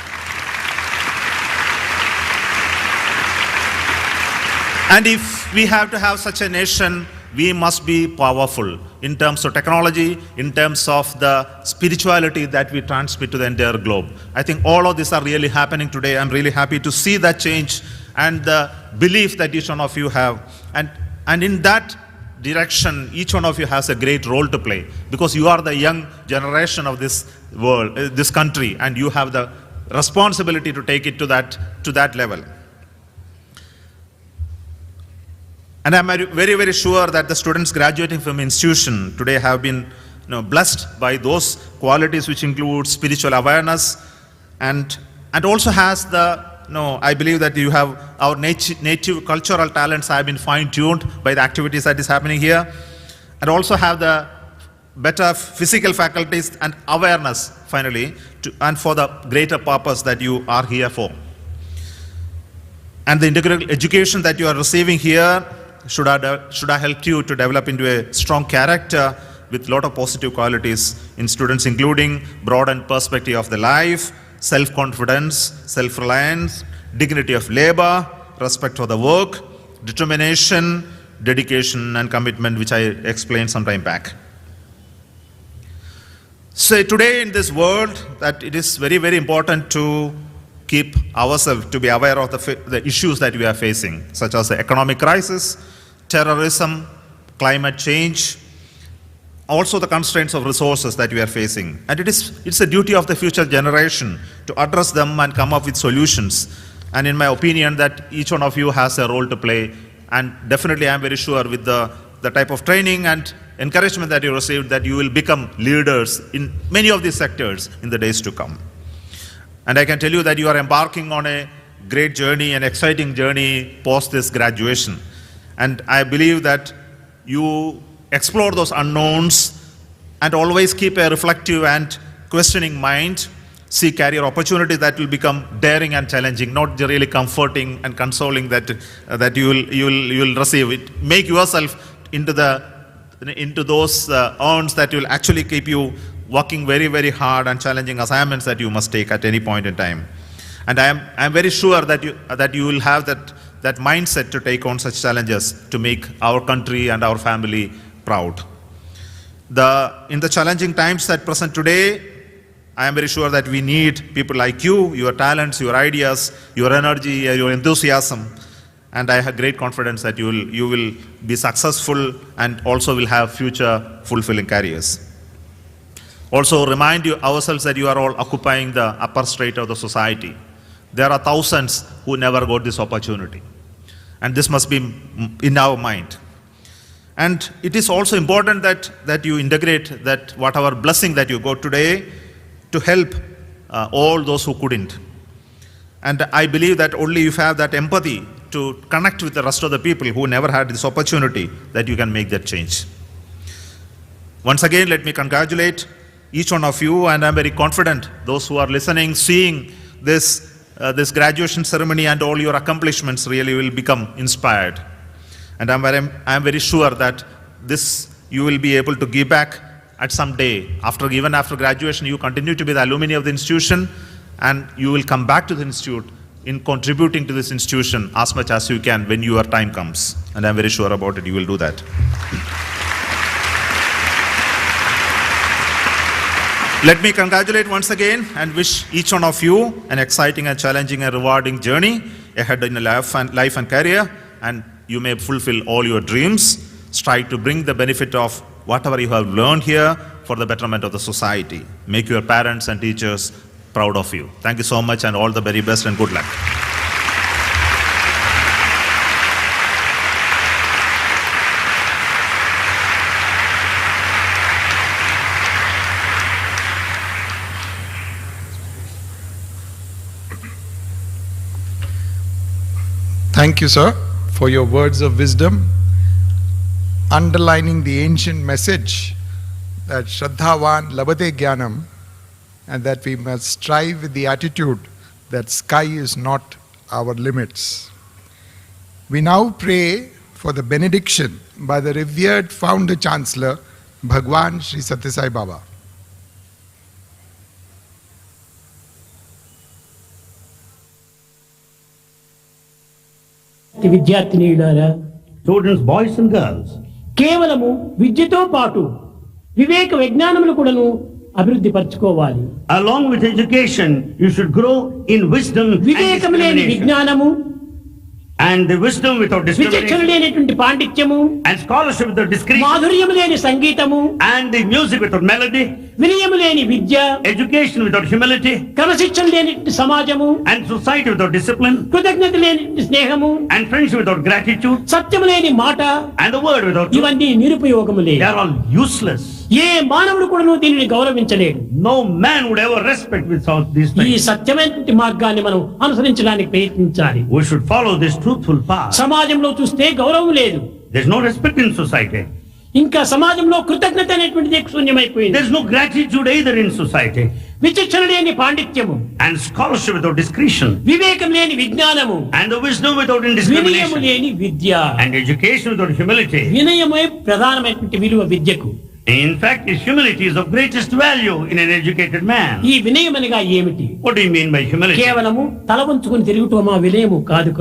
[SPEAKER 6] And if we have to have such a nation, we must be powerful in terms of technology, in terms of the spirituality that we transmit to the entire globe. I think all of these are really happening today. I'm really happy to see that change and the belief that each one of you have. And in that direction, each one of you has a great role to play, because you are the young generation of this world, this country, and you have the responsibility to take it to that level. And I'm very, very sure that the students graduating from institution today have been blessed by those qualities which include spiritual awareness and also has I believe that you have our native cultural talents have been fine-tuned by the activities that is happening here, and also have the better physical faculties and awareness finally, and for the greater purpose that you are here for. And the integral education that you are receiving here should have helped you to develop into a strong character with a lot of positive qualities in students, including broadened perspective of the life, self-confidence, self-reliance, dignity of labor, respect for the work, determination, dedication, and commitment, which I explained some time back. So today in this world, that it is very, very important to keep ourselves to be aware of the issues that we are facing, such as the economic crisis, terrorism, climate change, also the constraints of resources that we are facing. And it's a duty of the future generation to address them and come up with solutions. And in my opinion, that each one of you has a role to play. And definitely I'm very sure with the type of training and encouragement that you received, that you will become leaders in many of these sectors in the days to come. And I can tell you that you are embarking on a great journey, an exciting journey post this graduation. And I believe that you explore those unknowns and always keep a reflective and questioning mind, see career opportunities that will become daring and challenging, not really comforting and consoling that you will receive. It make yourself into those urns that will actually keep you working very, very hard and challenging assignments that you must take at any point in time. And I am very sure that you will have that mindset to take on such challenges to make our country and our family proud. In the challenging times that present today, I am very sure that we need people like you, your talents, your ideas, your energy, your enthusiasm. and I have great confidence that you will be successful and also will have future fulfilling careers. Also remind ourselves that you are all occupying the upper strata of the society. There are thousands who never got this opportunity, and this must be in our mind. And it is also important that you integrate that whatever blessing that you got today to help all those who couldn't. And I believe that only if you have that empathy to connect with the rest of the people who never had this opportunity, that you can make that change. Once again, let me congratulate each one of you, and I'm very confident those who are listening, seeing this graduation ceremony and all your accomplishments really will become inspired. And I'm very sure that this you will be able to give back at some day. Even after graduation, you continue to be the alumni of the institution, and you will come back to the institute in contributing to this institution as much as you can when your time comes. And I'm very sure about it, you will do that. Let me congratulate once again and wish each one of you an exciting and challenging and rewarding journey ahead in life and career, and you may fulfill all your dreams. Strive to bring the benefit of whatever you have learned here for the betterment of the society. Make your parents and teachers proud of you. Thank you so much, and all the very best and good luck.
[SPEAKER 4] Thank you, sir, for your words of wisdom, underlining the ancient message that Shraddhavan Labate Jnanam, and that we must strive with the attitude that sky is not our limits. We now pray for the benediction by the revered Founder Chancellor, Bhagwan Sri Sathya Sai Baba.
[SPEAKER 3] విద్యార్థినీయులారా,
[SPEAKER 7] students, boys and girls,
[SPEAKER 3] కేవలము విద్యతో పాటు వివేక విజ్ఞానములు కూడాను అభివృద్ధి పరచుకోవాలి.
[SPEAKER 7] along with education you should grow in wisdom and
[SPEAKER 3] వివేకము లేని
[SPEAKER 7] discrimination.
[SPEAKER 3] విజ్ఞానము,
[SPEAKER 7] And the wisdom without
[SPEAKER 3] విచక్షణ
[SPEAKER 7] discrimination,
[SPEAKER 3] లేనటువంటి పాండిత్యము,
[SPEAKER 7] and scholarship without discretion,
[SPEAKER 3] మాధుర్యము లేని సంగీతము,
[SPEAKER 7] and the music without melody,
[SPEAKER 3] వినయము లేని విద్య,
[SPEAKER 7] education without humility,
[SPEAKER 3] క్రమశిక్షణ లేని సమాజము,
[SPEAKER 7] and society without discipline,
[SPEAKER 3] కృతజ్ఞత లేని స్నేహము,
[SPEAKER 7] and friendship without gratitude,
[SPEAKER 3] సత్యము లేని మాట,
[SPEAKER 7] and the word without truth,
[SPEAKER 3] ఇవన్నీ నిరుపయోగములే.
[SPEAKER 7] they are all useless.
[SPEAKER 3] ఏ మానవుడు కూడాను దీనిని గౌరవించలేడు.
[SPEAKER 7] No man would ever respect without these
[SPEAKER 3] ఈ
[SPEAKER 7] things.
[SPEAKER 3] సత్యమైన మార్గాన్ని మనం అనుసరించడానికి ప్రయత్నించాలి.
[SPEAKER 7] We should follow this truthful path.
[SPEAKER 3] సమాజంలో చూస్తే గౌరవం లేదు.
[SPEAKER 7] There is no respect in society.
[SPEAKER 3] ఇంకా సమాజంలో కృతజ్ఞత అనేటువంటిది శూన్యమైపోయింది.
[SPEAKER 7] There is no gratitude either in society.
[SPEAKER 3] విచక్షణ లేని పాండిత్యము,
[SPEAKER 7] And scholarship without discretion,
[SPEAKER 3] వివేకం లేని విజ్ఞానము,
[SPEAKER 7] and the wisdom without
[SPEAKER 3] వినయము
[SPEAKER 7] indiscrimination,
[SPEAKER 3] లేని విద్య.
[SPEAKER 7] and education without humility.
[SPEAKER 3] వినయమే ప్రధానమైనటువంటి విలువ విద్యకు.
[SPEAKER 7] In fact, his humility is of greatest value in an educated man.
[SPEAKER 3] ఈ వినయం అనగా ఏమిటి?
[SPEAKER 7] What do you mean by humility?
[SPEAKER 3] కేవలము తల వంచుకొని తిరుగుటమా వినయము కాదు.